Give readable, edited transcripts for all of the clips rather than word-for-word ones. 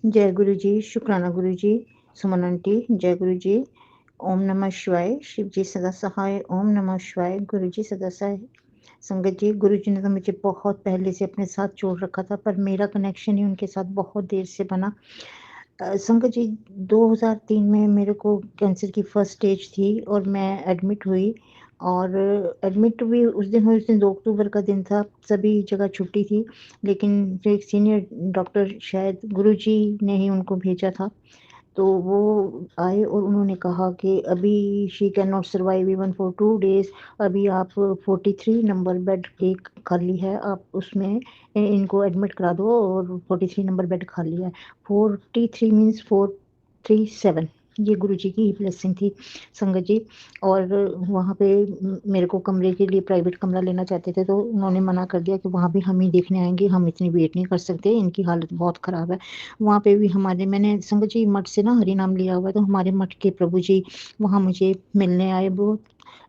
जय गुरु जी, शुक्राना गुरु जी, सुमन आंटी, जय गुरु जी, ओम नमः शिवाय, शिव जी सदा सहाय, ओम नमः शिवाय, गुरु जी सदा सहाय। संगत जी, गुरु जी ने तो मुझे बहुत पहले से अपने साथ जोड़ रखा था, पर मेरा कनेक्शन ही उनके साथ बहुत देर से बना। संगत जी, 2003 में मेरे को कैंसर की फर्स्ट स्टेज थी और मैं एडमिट हुई और एडमिट भी उस दिन 2 अक्टूबर का दिन था, सभी जगह छुट्टी थी, लेकिन जो एक सीनियर डॉक्टर शायद गुरुजी ने ही उनको भेजा था, तो वो आए और उन्होंने कहा कि अभी she can not survive even for 2 days, अभी आप 43 नंबर बेड एक खाली है, आप उसमें इनको एडमिट करा दो और 43 नंबर बेड खाली है। 43 मीन्स 437, ये गुरुजी की ही ब्लेसिंग थी संगत जी। और वहाँ पे मेरे को कमरे के लिए प्राइवेट कमरा लेना चाहते थे, तो उन्होंने मना कर दिया कि वहाँ भी हम ही देखने आएँगे, हम इतनी वेट नहीं कर सकते, इनकी हालत बहुत ख़राब है। वहाँ पे भी हमारे मैंने संगत जी मठ से ना हरि नाम लिया हुआ है, तो हमारे मठ के प्रभु जी वहाँ मुझे मिलने आए, बहुत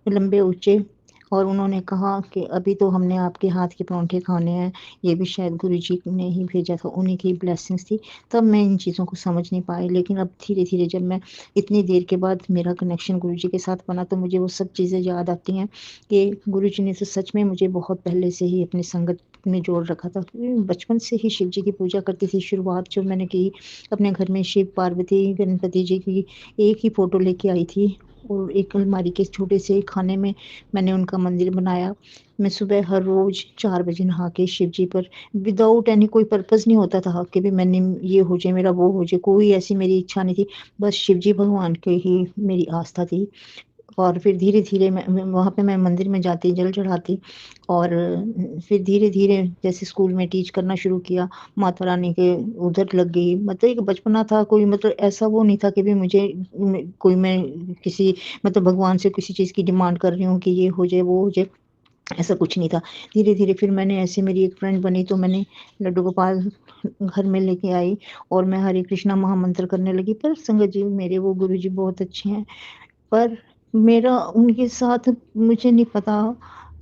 लंबे ऊँचे, और उन्होंने कहा कि अभी तो हमने आपके हाथ के पराँठे खाने हैं, ये भी शायद गुरुजी ने ही भेजा था, उन्हीं की ब्लेसिंग्स थी। तब मैं इन चीज़ों को समझ नहीं पाई, लेकिन अब धीरे-धीरे जब मैं इतनी देर के बाद मेरा कनेक्शन गुरुजी के साथ बना, तो मुझे वो सब चीज़ें याद आती हैं कि गुरुजी ने तो सच में मुझे बहुत पहले से ही अपनी संगत में जोड़ रखा था। बचपन से ही शिव जी की पूजा करती थी, शुरुआत जो मैंने की अपने घर में शिव, पार्वती, गणपति जी की एक ही फ़ोटो लेके आई थी और एक अलमारी के छोटे से खाने में मैंने उनका मंदिर बनाया। मैं सुबह हर रोज़ 4 बजे नहा के शिव जी पर विदाउट एनी कोई पर्पज़ नहीं होता था कि भी मैंने ये हो जाए, मेरा वो हो जाए, कोई ऐसी मेरी इच्छा नहीं थी। बस शिव जी भगवान के ही मेरी आस्था थी। और फिर धीरे-धीरे मैं वहाँ पे मैं मंदिर में जाती, जल चढ़ाती और फिर धीरे-धीरे जैसे स्कूल में टीच करना शुरू किया, माता रानी के उधर लग गई। मतलब एक बचपना था, कोई मतलब ऐसा वो नहीं था कि भी मुझे मैं किसी मतलब भगवान से किसी चीज़ की डिमांड कर रही हूँ कि ये हो जाए, वो हो जाए, ऐसा कुछ नहीं था। धीरे-धीरे फिर मैंने ऐसे मेरी एक फ्रेंड बनी, तो मैंने लड्डू गोपाल घर में लेके आई और मैं हरे कृष्णा महामंत्र करने लगी। पर संगत जी, मेरे वो गुरुजी बहुत अच्छे हैं। पर मेरा उनके साथ मुझे नहीं पता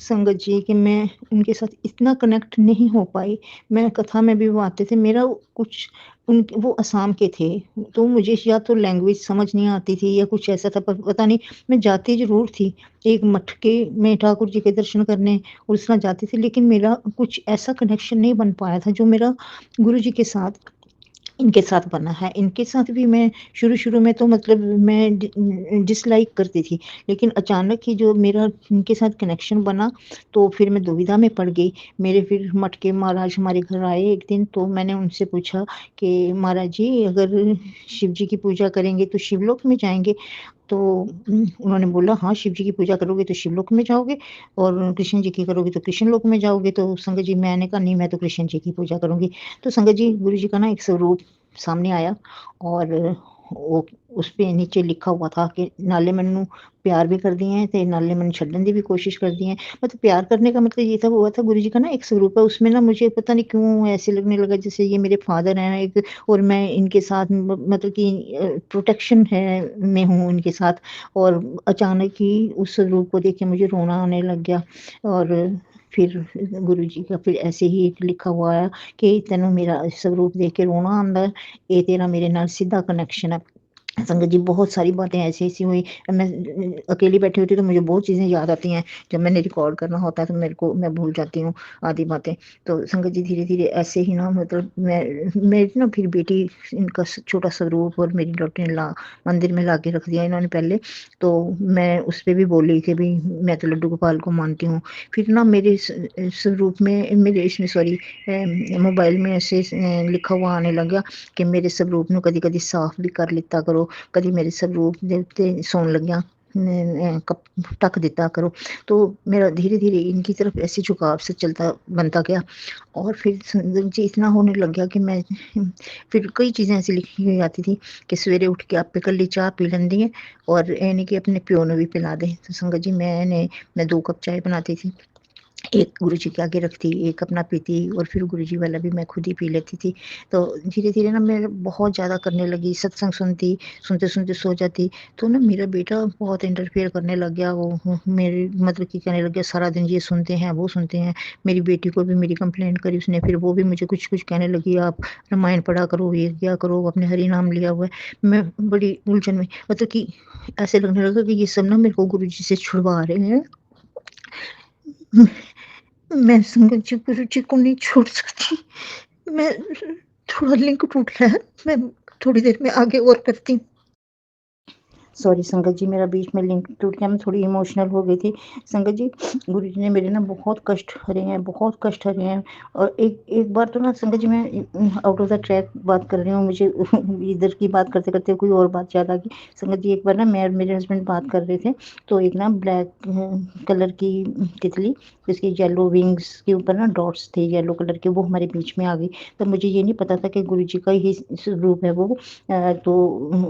संगत जी कि मैं उनके साथ इतना कनेक्ट नहीं हो पाई। मैं कथा में भी वो आते थे, मेरा कुछ उनके वो असम के थे, तो मुझे या तो लैंग्वेज समझ नहीं आती थी या कुछ ऐसा था, पर पता नहीं मैं जाती ज़रूर थी। एक मठ के में ठाकुर जी के दर्शन करने उस तरह जाती थी, लेकिन मेरा कुछ ऐसा कनेक्शन नहीं बन पाया था जो मेरा गुरु जी के साथ इनके साथ बना है। इनके साथ भी मैं शुरू-शुरू में तो मतलब मैं डिसलाइक करती थी, लेकिन अचानक ही जो मेरा इनके साथ कनेक्शन बना, तो फिर मैं दुविधा में पड़ गई। मेरे फिर मठ के महाराज हमारे घर आए एक दिन, तो मैंने उनसे पूछा कि महाराज जी, अगर शिव जी की पूजा करेंगे तो शिवलोक में जाएँगे? तो उन्होंने बोला, हाँ, शिव जी की पूजा करोगे तो शिवलोक में जाओगे और कृष्ण जी की करोगे तो कृष्ण लोक में जाओगे। तो संगत जी, मैंने कहा नहीं, मैं तो कृष्ण जी की पूजा करूँगी। तो संगत जी, गुरु जी का ना एक स्वरूप सामने आया और ਉਹ ਉਸ पे नीचे लिखा हुआ था कि नाले मैनू प्यार भी करदी हैं ते नाले मैनू छड्डन दी भी कोशिश करदी हैं। मतलब प्यार करने का मतलब ये था, वो था गुरु जी का ना एक स्वरूप है, उसमें ना मुझे पता नहीं क्यों ऐसे लगने लगा जैसे ये मेरे फादर हैं एक, और मैं इनके साथ मतलब कि प्रोटेक्शन है में हूँ उनके साथ। और अचानक ही उस स्वरूप को देख के मुझे रोना आने लग गया। और फिर गुरु जी का फिर ऐसे ही एक लिखा हुआ है कि तैनू मेरा स्वरूप देख के रोना आंदा है, ये तेरा मेरे नाल सीधा कनेक्शन है। संगत जी, बहुत सारी बातें ऐसी-ऐसी हुई, मैं अकेली बैठी होती हूँ तो मुझे बहुत चीज़ें याद आती हैं, जब मैंने रिकॉर्ड करना होता है तो मेरे को मैं भूल जाती हूँ आधी बातें। तो संगत जी, धीरे-धीरे ऐसे ही ना मतलब मेरी ना फिर बेटी, इनका छोटा स्वरूप और मेरी डॉटर इन लॉ मंदिर में लाके रख दिया इन्होंने पहले, तो मैं उस पे भी बोली कि भई मैं तो लड्डू गोपाल को मानती हूँ। फिर ना मेरे स्वरूप में मेरे इसमें सॉरी मोबाइल में ऐसे लिखा हुआ आने लग गया कि मेरे स्वरूप ਨੂੰ कदी-कदी साफ भी कर लिता करो, कदी मेरे स्वरूप ਦੇ ਉੱਤੇ ਸੌਣ ਲੱਗਿਆਂ ढक दिता करो। तो मेरा धीरे-धीरे इनकी तरफ ऐसे झुकाव से चलता बनता गया और फिर संगत जी इतना होने लग गया कि मैं फिर कई चीज़ें ऐसी लिखी हुई आती थी कि सवेरे उठ के आपे कल्ली चाह पी लेंदी है और ये नहीं कि अपने प्यो ਨੂੰ भी पिला दे। तो संगत जी, मैं 2 कप चाय बनाती थी। एक गुरुजी के आगे रखती, एक अपना पीती और फिर गुरुजी वाला भी मैं खुद ही पी लेती थी। तो धीरे-धीरे ना मैं बहुत ज़्यादा करने लगी, सत्संग सुनती, सुनते-सुनते सो जाती। तो ना मेरा बेटा बहुत इंटरफेयर करने लग गया, वो मेरी मतलब कि कहने लग गया सारा दिन ये सुनते हैं, वो सुनते हैं। मेरी बेटी को भी मेरी कंप्लेंट करी उसने, फिर वो भी मुझे कुछ-कुछ कहने लगी, आप रामायण पढ़ा करो, ये किया करो, आपने हरि नाम लिया हुआ है। मैं बड़ी उलझन में मतलब कि ऐसे लगने लगा कि ये सब ना मेरे को गुरुजी से छुड़वा रहे हैं। मैं संगत जी गुरुजी को नहीं छोड़ सकती। मैं थोड़ा लिंक टूट रहा है, मैं थोड़ी देर में आगे और करती हूँ। सॉरी संगत जी, मेरा बीच में लिंक टूट गया, मैं थोड़ी इमोशनल हो गई थी। संगत जी, गुरुजी ने मेरे ना बहुत कष्ट हरे हैं, बहुत कष्ट हरे हैं। और एक एक बार तो ना संगत जी, मैं आउट ऑफ द ट्रैक बात कर रही हूँ, मुझे इधर की बात करते-करते कोई और बात याद आ गई। संगत जी, एक बार ना मैं और मेरे हस्बैंड बात कर रहे थे, तो एक ना ब्लैक कलर की तितली, जिसकी येलो विंग्स के ऊपर ना डॉट्स थे येलो कलर के, वो हमारे बीच में आ गई। तो मुझे ये नहीं पता था कि गुरुजी का ही रूप है वो। तो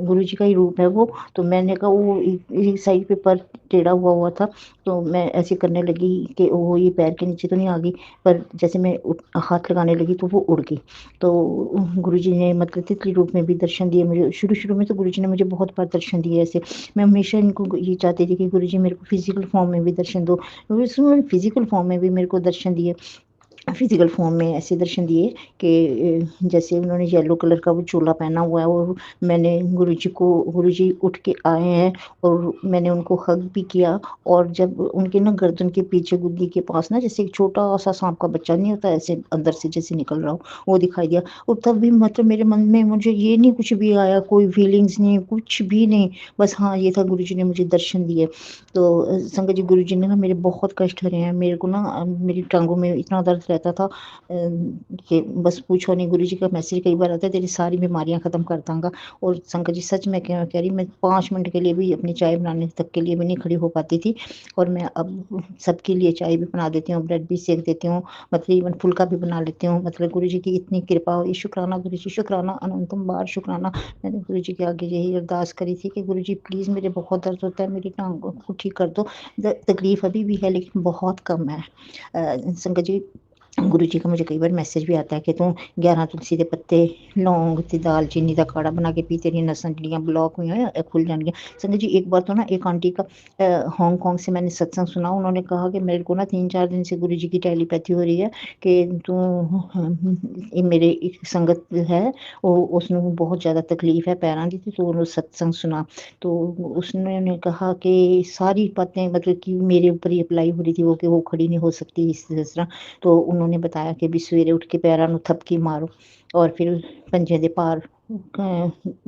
गुरुजी का ही रूप है वो। तो मैंने कहा वो एक साइड पे पर टेढ़ा हुआ हुआ था, तो मैं ऐसे करने लगी कि वो ये पैर के नीचे तो नहीं आ गई, पर जैसे मैं हाथ लगाने लगी तो वो उड़ गई। तो गुरुजी ने मतलब तितली रूप में भी दर्शन दिए मुझे। शुरू-शुरू में तो गुरुजी ने मुझे बहुत बार दर्शन दिए ऐसे। मैं हमेशा इनको ये चाहती थी कि गुरुजी मेरे को फिज़िकल फॉर्म में भी दर्शन दो। उसमें फिज़िकल फॉर्म में भी मेरे को दर्शन दिए। फिजिकल फॉर्म में ऐसे दर्शन दिए कि जैसे उन्होंने येलो कलर का वो चोला पहना हुआ है और मैंने गुरुजी उठ के आए हैं और मैंने उनको हग भी किया। और जब उनके ना गर्दन के पीछे गुद्दी के पास ना जैसे एक छोटा सा सांप का बच्चा नहीं होता ऐसे अंदर से जैसे निकल रहा हो, वो दिखाई दिया। और तब भी मतलब मेरे मन में मुझे ये नहीं कुछ भी आया, कोई फीलिंग्स नहीं, कुछ भी नहीं। बस हाँ, ये था गुरुजी ने मुझे दर्शन दिए। तो संगत जी, गुरुजी ने ना मेरे बहुत कष्ट हरे हैं। मेरे को ना मेरी टाँगों में इतना दर्द रहता था कि बस पूछो नहीं। गुरुजी का मैसेज कई बार आता है, तेरी सारी बीमारियाँ ख़त्म कर दूँगा। और संगत जी, सच में कह रही, मैं 5 मिनट के लिए भी अपनी चाय बनाने तक के लिए भी नहीं खड़ी हो पाती थी। और मैं अब सबके लिए चाय भी बना देती हूँ, ब्रेड भी सेक देती हूँ, मतलब इवन फुल्का भी बना लेती हूँ। मतलब गुरुजी की इतनी कृपा हुई, शुक्राना गुरुजी, शुक्राना, अनंतम बार शुक्राना। मैंने गुरुजी के आगे यही अरदास करी थी कि गुरुजी प्लीज़, मेरे बहुत दर्द होता है, मेरी टाँगों को ठीक कर दो। तकलीफ़ अभी भी है लेकिन बहुत कम है। संगत जी, गुरुजी का मुझे कई बार मैसेज भी आता है कि तू 11 तुलसी के पत्ते, लौंग ते दालचीनी का काढ़ा बना के पी, तेरी नसां ਜਿਹੜੀਆਂ ब्लॉक हुई हैं खुल जाएंगी। संगत जी, एक बार तो ना एक आंटी का हांगकांग से मैंने सत्संग सुना। उन्होंने कहा कि मेरे को ना 3-4 दिन से गुरुजी की टेलीपैथी हो रही है कि तू ये मेरे एक संगत है, वो उसमें बहुत ज़्यादा तकलीफ है पैरां की, तो ਉਹਨੂੰ सत्संग सुना। तो उसने कहा कि सारी बातें मतलब कि मेरे ऊपर ही अप्लाई हो रही थी वो, कि वो खड़ी नहीं हो सकती इस तरह। तो उन्होंने बताया कि भी सवेरे उठ के पैरां ਨੂੰ थपकी मारो और फिर पंजे ਦੇ ਭਾਰ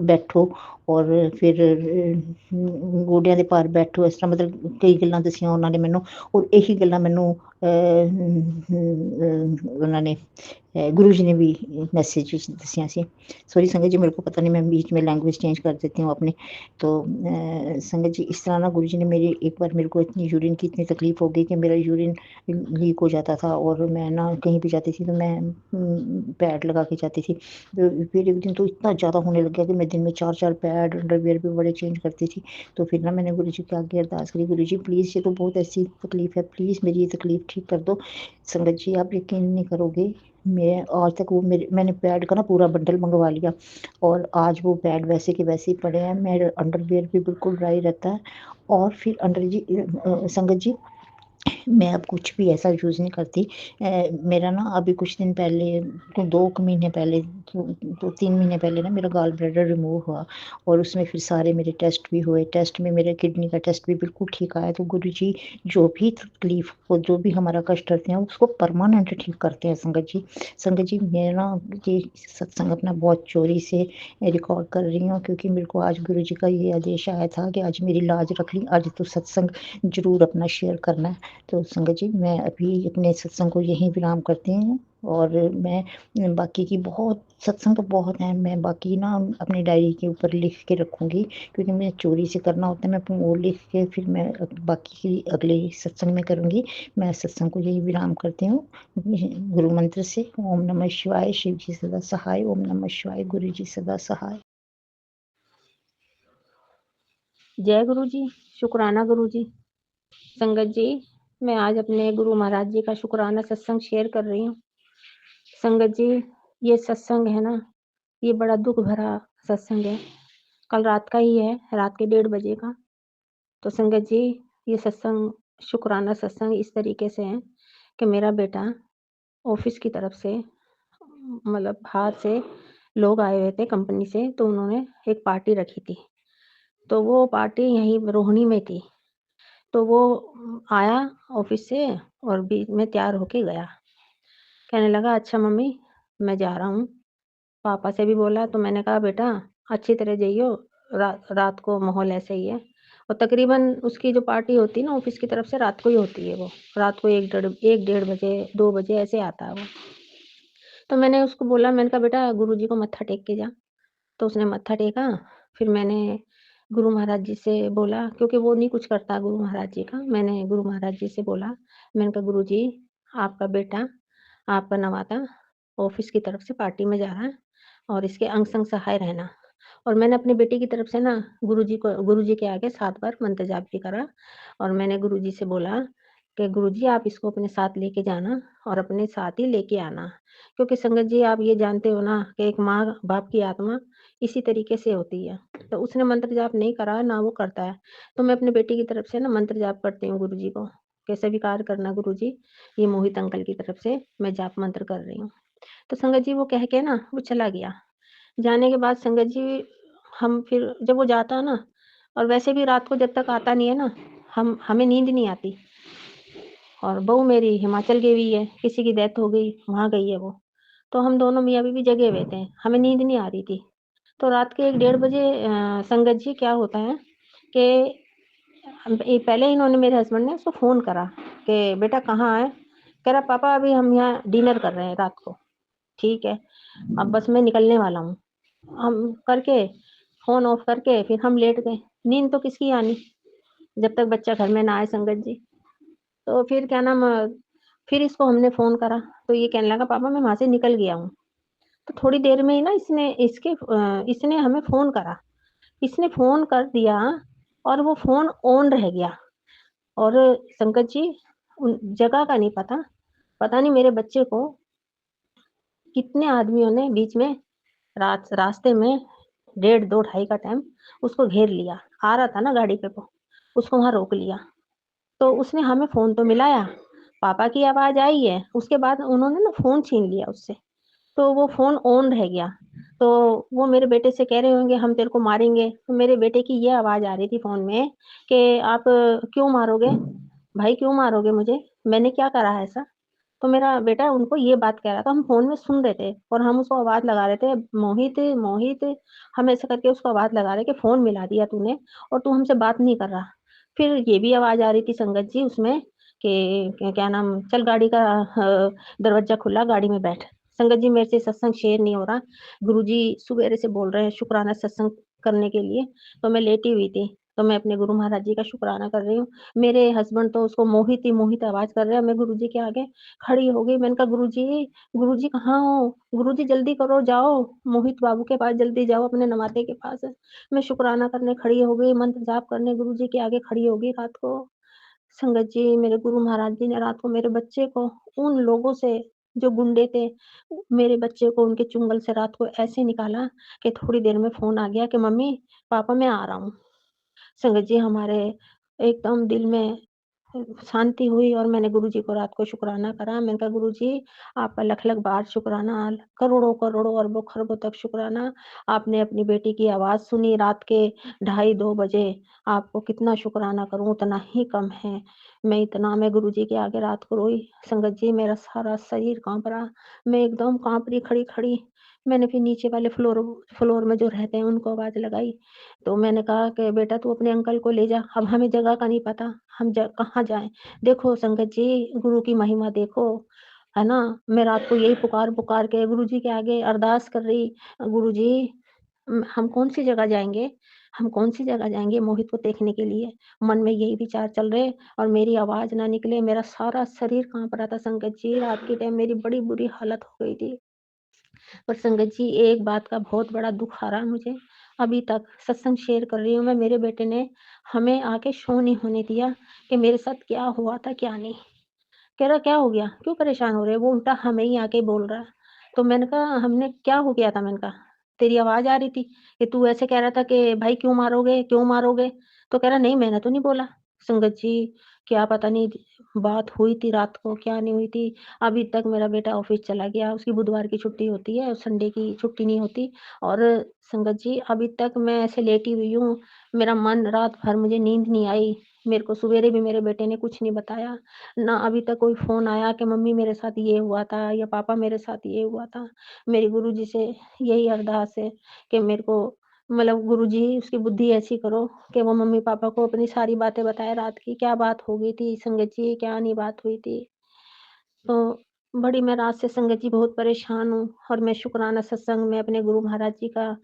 ਬੈਠੋ ਔਰ ਫਿਰ ਗੋਡਿਆਂ ਦੇ ਭਾਰ ਬੈਠੋ। ਇਸ ਤਰ੍ਹਾਂ ਮਤਲਬ ਕਈ ਗੱਲਾਂ ਦੱਸੀਆਂ ਉਹਨਾਂ ਨੇ ਮੈਨੂੰ, ਔਰ ਇਹੀ ਗੱਲਾਂ ਮੈਨੂੰ ਉਹਨਾਂ ਨੇ गुरु जी ने भी मैसेज दसिया सी। सॉरी संगत जी, मेरे को पता नहीं, मैं बीच में लैंग्वेज चेंज कर देती हूँ अपनी। तो संगत जी, इस तरह ना गुरु जी ने मेरी एक बार मेरे को इतनी यूरिन की इतनी तकलीफ हो गई कि मेरा यूरिन लीक हो जाता था और मैं ना कहीं भी जाती थी तो मैं पैड लगा के जाती थी। तो फिर एक दिन तो इतना ज़्यादा होने लग गया कि मैं दिन में 4-4 पैड, अंडरवियर भी बड़े चेंज करती थी। तो फिर ना मैंने गुरु जी के आगे अरदास करी, गुरु जी प्लीज़, ये तो बहुत ऐसी तकलीफ है, प्लीज़ मेरी ये तकलीफ ठीक कर दो। संगत जी, आप यकीन नहीं करोगे, मैं आज तक वो मैंने पैड का ना पूरा बंडल मंगवा लिया और आज वो पैड वैसे के वैसे ही पड़े हैं। मेरा अंडरवियर भी बिल्कुल ड्राई रहता है। और फिर संगत जी, मैं अब कुछ भी ऐसा यूज़ नहीं करती। मेरा ना अभी कुछ दिन पहले, तो 2 महीने पहले, 2-3 महीने पहले ना मेरा गॉल ब्लैडर रिमूव हुआ और उसमें फिर सारे मेरे टेस्ट भी हुए। टेस्ट में मेरे किडनी का टेस्ट भी बिल्कुल ठीक आया। तो गुरुजी जो भी तकलीफ़ को, जो भी हमारा कष्ट करते हैं, उसको परमानेंट ठीक करते हैं संगत जी। संगत जी, मैं ना ये सत्संग अपना बहुत चोरी से रिकॉर्ड कर रही हूँ, क्योंकि मेरे को आज गुरुजी का ये आदेश आया था कि आज मेरी लाज रख ली, आज तो सत्संग ज़रूर अपना शेयर करना है। तो संगत जी, मैं अभी अपने सत्संग को यहीं विराम करती हूँ और मैं बाकी की बहुत सत्संग तो बहुत हैं, मैं बाकी ना अपनी डायरी के ऊपर लिख के रखूँगी, क्योंकि मैं चोरी से करना होता है। मैं वो लिख के फिर मैं बाकी की अगले सत्संग में करूँगी। मैं सत्संग को यही विराम करती हूँ गुरु मंत्र से। ओम नमः शिवाय, शिव जी सदा सहाय। ओम नमः शिवाय, गुरु जी सदा सहाय। जय गुरु जी, शुक्राना गुरु जी। संगत जी, मैं आज अपने गुरु महाराज जी का शुक्राना सत्संग शेयर कर रही हूँ। संगत जी, ये सत्संग है ना, ये बड़ा दुख भरा सत्संग है। कल रात का ही है, रात के 1:30 बजे का। तो संगत जी, ये सत्संग शुक्राना सत्संग इस तरीके से है कि मेरा बेटा ऑफिस की तरफ से मतलब बाहर से लोग आए हुए थे कंपनी से, तो उन्होंने एक पार्टी रखी थी। तो वो पार्टी यहीं रोहिणी में थी। तो वो आया ऑफिस से और बीच में तैयार होके गया। कहने लगा, अच्छा मम्मी, मैं जा रहा हूँ। पापा से भी बोला, तो मैंने कहा बेटा अच्छी तरह जाइयो, रात को माहौल ऐसे ही है। और तकरीबन उसकी जो पार्टी होती है ना ऑफिस की तरफ से, रात को ही होती है। वो रात को 1 डेढ़ बजे 2 बजे ऐसे आता है वो। तो मैंने उसको बोला, मैंने कहा बेटा गुरुजी को मत्था टेक के जा। तो उसने मत्था टेका। फिर मैंने गुरु महाराज जी से बोला, क्योंकि वो नहीं कुछ करता गुरु महाराज जी का। मैंने गुरु महाराज जी से बोला, मैंने कहा गुरु जी, आपका बेटा, आपका नवाता ऑफिस की तरफ से पार्टी में जा रहा है और इसके अंग संग सहाय रहना। और मैंने अपनी बेटी की तरफ से ना गुरुजी के आगे 7 बार मंत्र जाप भी करा। और मैंने गुरुजी से बोला कि गुरुजी आप इसको अपने साथ लेके जाना और अपने साथ ही लेके आना। क्योंकि संगत जी, आप ये जानते हो ना कि एक माँ बाप की आत्मा इसी तरीके से होती है। तो उसने मंत्र जाप नहीं करा, ना वो करता है। तो मैं अपनी बेटी की तरफ से ना मंत्र जाप करती हूँ गुरुजी को, कि स्वीकार करना गुरुजी, ये मोहित अंकल की तरफ से मैं जाप मंत्र कर रही हूँ। तो संगत जी वो कह के ना वो चला गया। जाने के बाद संगत जी, हम फिर जब वो जाता है ना, और वैसे भी रात को जब तक आता नहीं है ना, हमें नींद नहीं आती। और बहू मेरी हिमाचल गई हुई है, किसी की डेथ हो गई, वहाँ गई है वो। तो हम दोनों मियाँ बीवी जगे हुए थे, हमें नींद नहीं आ रही थी। तो रात के 1 डेढ़ बजे संगत जी क्या होता है कि पहले इन्होंने, मेरे हस्बैंड ने उसको फ़ोन करा कि बेटा कहाँ है? कह रहा पापा अभी हम यहाँ डिनर कर रहे हैं रात को। ठीक है, अब बस मैं निकलने वाला हूँ। हम करके फ़ोन ऑफ करके फिर हम लेट गए। नींद तो किसकी आनी जब तक बच्चा घर में ना आए संगत जी। तो फिर क्या नाम, फिर इसको हमने फ़ोन करा, तो ये कहने लगा पापा मैं वहाँ से निकल गया हूँ। तो थोड़ी देर में ही ना इसने हमें फ़ोन करा। इसने फ़ोन कर दिया और वो फ़ोन ऑन रह गया। और संगत जी, उन जगह का नहीं पता, पता नहीं मेरे बच्चे को कितने आदमियों ने बीच में रास्ते में 1:30 2 ढाई का टाइम उसको घेर लिया। आ रहा था ना गाड़ी पे वो, उसको वहाँ रोक लिया। तो उसने हमें फ़ोन तो मिलाया, पापा की आवाज़ आई है, उसके बाद उन्होंने ना फ़ोन छीन लिया उससे। तो वो फ़ोन ऑन रह गया। तो वो मेरे बेटे से कह रहे होंगे हम तेरे को मारेंगे। तो मेरे बेटे की ये आवाज़ आ रही थी फ़ोन में कि आप क्यों मारोगे? भाई क्यों मारोगे मुझे? मैंने क्या करा है ऐसा? तो मेरा बेटा उनको ये बात कह रहा था, हम फ़ोन में सुन रहे थे और हम उसको आवाज़ लगा रहे थे, मोहित, मोहित, हम ऐसे करके उसको आवाज़ लगा रहे कि फ़ोन मिला दिया तूने और तू हमसे बात नहीं कर रहा। फिर ये भी आवाज़ आ रही थी संगत जी उसमें कि क्या नाम, चल गाड़ी का दरवाज़ा खुला, गाड़ी में बैठ। संगत जी मेरे से सत्संग शेयर नहीं हो रहा। गुरुजी सवेरे से बोल रहे हैं शुक्राना सत्संग करने के लिए, तो मैं लेटी हुई थी। तो मैं अपने गुरु महाराज जी का शुक्राना कर रही हूँ। मेरे हस्बैंड तो उसको मोहित ही मोहित आवाज़ कर रहे हैं। मैं गुरुजी के आगे खड़ी हो गई। मैंने कहा गुरुजी कहाँ हो? गुरुजी जल्दी करो, जाओ, मोहित बाबू के पास जल्दी जाओ, अपने नमाते के पास। मैं शुक्राना करने खड़ी हो गई, मंत्र जाप करने गुरुजी के आगे खड़ी हो गई रात को। संगत जी, मेरे गुरु महाराज जी ने रात को मेरे बच्चे को उन लोगों से, जो गुंडे थे, मेरे बच्चे को उनके चुंगल से रात को ऐसे निकाला कि थोड़ी देर में फ़ोन आ गया कि मम्मी, पापा मैं आ रहा हूँ। संगत जी, हमारे एकदम दिल में शांति हुई और मैंने गुरुजी को रात को शुक्राना करा। मैंने कहा गुरुजी, आपका लख-लख बार शुक्राना, करोड़ों-करोड़ों, अरबों-खरबों तक शुक्राना। आपने अपनी बेटी की आवाज़ सुनी रात के ढाई 2 बजे। आपको कितना शुक्राना करूँ उतना ही कम है। मैं गुरुजी के आगे रात को रोई। संगत जी, मेरा सारा शरीर काँप रहा। मैं एकदम काँप रही खड़ी-खड़ी। मैंने फिर नीचे वाले फ्लोर में जो रहते हैं उनको आवाज़ लगाई। तो मैंने कहा कि बेटा तू अपने अंकल को ले जा, अब हमें जगह का नहीं पता, हम कहाँ जाएँ? देखो संगत जी, गुरु की महिमा देखो, है ना? मैं रात को यही पुकार-पुकार के गुरुजी के आगे अरदास कर रही, गुरुजी, हम कौन-सी जगह जाएँगे? हम कौन-सी जगह जाएँगे मोहित को देखने के लिए? मन में यही विचार चल रहे और मेरी आवाज़ ना निकले, मेरा सारा शरीर काँप रहा था संगत जी, रात के टाइम मेरी बड़ी बुरी हालत हो गई थी। पर संगत जी, एक बात का बहुत बड़ा दुःख आ रहा है मुझे। अभी तक सत्संग शेयर कर रही हूँ मैं, मेरे बेटे ने हमें आके शो नहीं होने दिया कि मेरे साथ क्या हुआ था, क्या नहीं। कह रहा क्या हो गया? क्यों परेशान हो रहे हो? वो उल्टा हमें ही आके बोल रहा है। तो मैंने कहा हमने क्या हो गया था? मैंने कहा तेरी आवाज़ आ रही थी कि तू ऐसे कह रहा था कि भाई क्यों मारोगे? क्यों मारोगे? तो कह रहा नहीं मैंने तो नहीं बोला। संगत जी, क्या पता नहीं बात हुई थी रात को, क्या नहीं हुई थी। अभी तक मेरा बेटा ऑफ़िस चला गया, उसकी बुधवार की छुट्टी होती है, संडे की छुट्टी नहीं होती। और संगत जी अभी तक मैं ऐसे लेटी हुई हूँ, मेरा मन रात भर मुझे नींद नहीं आई। मेरे को सवेरे भी मेरे बेटे ने कुछ नहीं बताया। ना अभी तक कोई फ़ोन आया कि मम्मी मेरे साथ ये हुआ था या पापा मेरे साथ ये हुआ था। मेरे गुरुजी से यही अरदास है कि मेरे को मतलब गुरुजी उसकी बुद्धि ऐसी करो कि वो मम्मी-पापा को अपनी सारी बातें बताए रात की, क्या बात हो गई थी संगत जी, क्या नहीं बात हुई थी। तो बड़ी मैं रात से संगत जी बहुत परेशान हूँ और मैं शुक्राना सत्संग में अपने गुरु महाराज जी का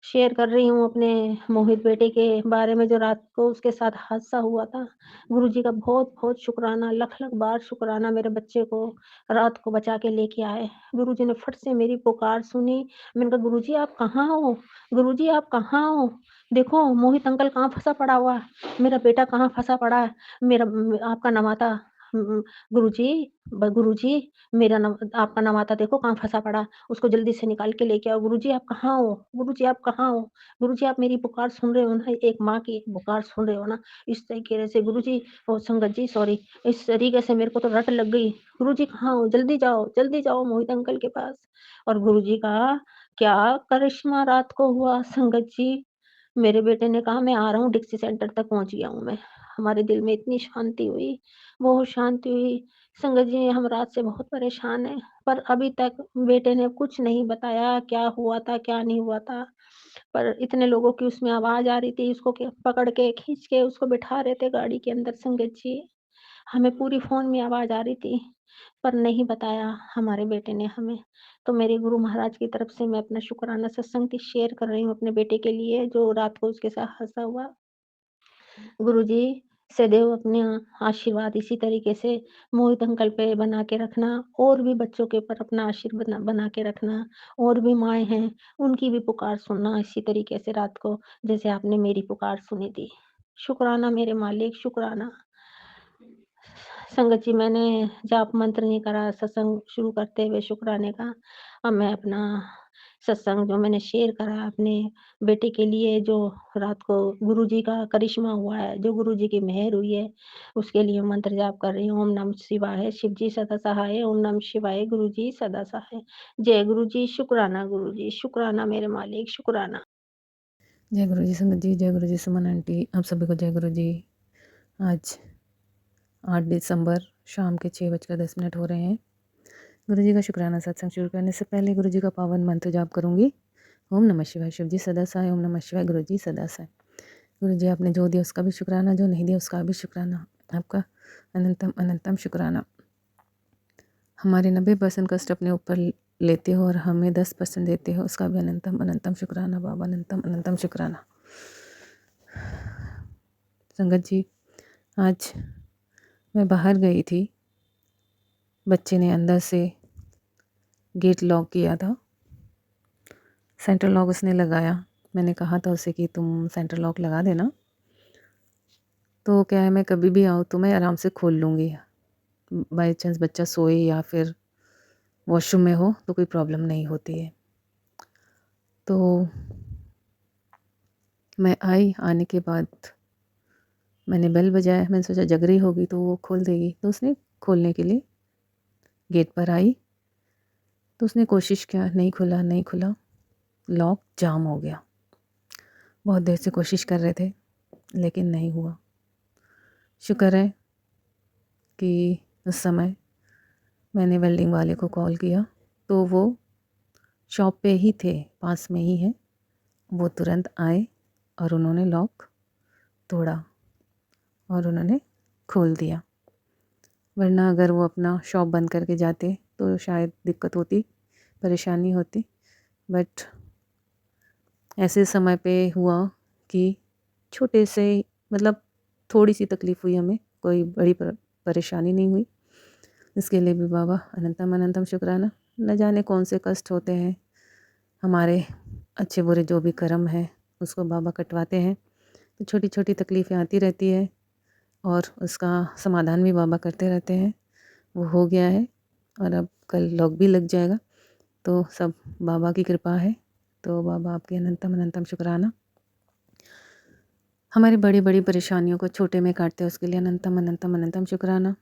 शेयर कर रही हूँ अपने मोहित बेटे के बारे में जो रात को उसके साथ हादसा हुआ था। गुरु जी का बहुत-बहुत शुक्राना, लख-लख बार शुक्राना मेरे बच्चे को रात को बचा के लेके आए। गुरु जी ने फट से मेरी पुकार सुनी। मैंने कहा गुरु जी आप कहाँ हो? गुरु जी आप कहाँ हो? देखो मोहित अंकल कहाँ फँसा पड़ा हुआ है। मेरा बेटा कहाँ फँसा पड़ा है। मेरा आपका नवाता गुरुजी गुरुजी मेरा आपका नवाता देखो कहाँ फँसा पड़ा, उसको जल्दी से निकाल के लेके आओ। गुरुजी आप कहाँ हो? गुरुजी आप कहाँ हो? गुरुजी आप मेरी पुकार सुन रहे हो ना? एक माँ की पुकार सुन रहे हो ना? इस तरीके से गुरुजी ओ संगत जी सॉरी, इस तरीके से मेरे को तो रट लग गई। गुरुजी कहाँ हो? जल्दी जाओ मोहित अंकल के पास। और गुरुजी का क्या करिश्मा रात को हुआ संगत जी, मेरे बेटे ने कहा मैं आ रहा हूँ डिक्सी सेंटर तक पहुँच गया हूँ मैं। हमारे दिल में इतनी शांति हुई, बहुत शांति हुई। संगत जी हम रात से बहुत परेशान हैं, पर अभी तक बेटे ने कुछ नहीं बताया क्या हुआ था, क्या नहीं हुआ था। पर इतने लोगों की उसमें आवाज़ आ रही थी, उसको के पकड़ के खींच के उसको बिठा रहे थे गाड़ी के अंदर संगत जी। हमें पूरी फ़ोन में आवाज़ आ रही थी, पर नहीं बताया हमारे बेटे ने हमें। तो मेरे गुरु महाराज की तरफ से मैं अपना शुक्राना सत्संग की शेयर कर रही हूँ अपने बेटे के लिए, जो रात को उसके साथ हादसा हुआ। गुरुजी सदैव अपने आशीर्वाद इसी तरीके से मोहित अंकल पे बना के रखना और भी बच्चों के ऊपर अपना आशीर्वाद बना के रखना और भी माएँ हैं, उनकी भी पुकार सुनना इसी तरीके से रात को जैसे आपने मेरी पुकार सुनी थी। शुक्राना मेरे मालिक, शुक्राना। संगत जी मैंने जाप मंत्र नहीं करा सत्संग शुरू करते हुए शुक्राने का। अब मैं अपना सत्संग जो मैंने शेयर करा अपने बेटे के लिए जो रात को गुरुजी का करिश्मा हुआ है, जो गुरुजी की मेहर हुई है, उसके लिए मंत्र जाप कर रही हूँ। ओम नमः शिवाय, शिव जी सदा सहाय, ओम नमः शिवाय, गुरुजी सदा सहाय। जय गुरुजी, शुक्राना गुरुजी, शुक्राना मेरे मालिक, शुक्राना। जय गुरु जी संगत जी, जय गुरु जी सुमन आंटी, आप सभी को जय गुरु जी। आज 8 दिसंबर शाम के 6:10 हो रहे हैं। गुरु जी का शुक्राना सत्संग शुरू करने से पहले गुरु जी का पावन मंत्र जाप करूंगी। ओम नमः शिवाय, शिव जी सदा सहाय, ओम नमः शिवाय, गुरु जी सदा सहाय। गुरु जी आपने जो दिया उसका भी शुक्राना, जो नहीं दिया उसका भी शुक्राना, आपका अनंतम अनंतम शुक्राना। हमारे 90% कष्ट अपने ऊपर लेते हो और हमें 10% देते हो, उसका भी अनंतम अनंतम शुक्राना बाबा, अनंतम अनंतम शुक्राना। संगत जी आज मैं बाहर गई थी, बच्चे ने अंदर से गेट लॉक किया था, सेंटर लॉक उसने लगाया। मैंने कहा था उसे कि तुम सेंटर लॉक लगा देना, तो क्या है मैं कभी भी आऊँ तो मैं आराम से खोल लूँगी। बाई चांस बच्चा सोए या फिर वॉशरूम में हो तो कोई प्रॉब्लम नहीं होती है। तो मैं आई, आने के बाद मैंने बेल बजाया, मैंने सोचा जग रही होगी तो वो खोल देगी, तो उसने खोलने के लिए गेट पर आई, तो उसने कोशिश किया, नहीं खुला, लॉक जाम हो गया। बहुत देर से कोशिश कर रहे थे लेकिन नहीं हुआ। शुक्र है कि उस समय मैंने वेल्डिंग वाले को कॉल किया, तो वो शॉप पे ही थे, पास में ही है। वो तुरंत आए और उन्होंने लॉक तोड़ा और उन्होंने खोल दिया, वरना अगर वो अपना शॉप बंद करके जाते तो शायद दिक्कत होती, परेशानी होती। बट ऐसे समय पे हुआ कि छोटे से मतलब थोड़ी सी तकलीफ़ हुई हमें, कोई बड़ी परेशानी नहीं हुई। इसके लिए भी बाबा अनंतम अनंतम शुक्राना। न जाने कौन से कष्ट होते हैं, हमारे अच्छे बुरे जो भी कर्म हैं उसको बाबा कटवाते हैं। तो छोटी छोटी तकलीफ़ें आती रहती है और उसका समाधान भी बाबा करते रहते हैं। वो हो गया है और अब कल लॉक भी लग जाएगा। तो सब बाबा की कृपा है। तो बाबा आपकी अनंतम अनंतम शुक्राना। हमारी बड़ी बड़ी परेशानियों को छोटे में काटते हो उसके लिए अनंतम अनंतम अनंतम शुक्राना।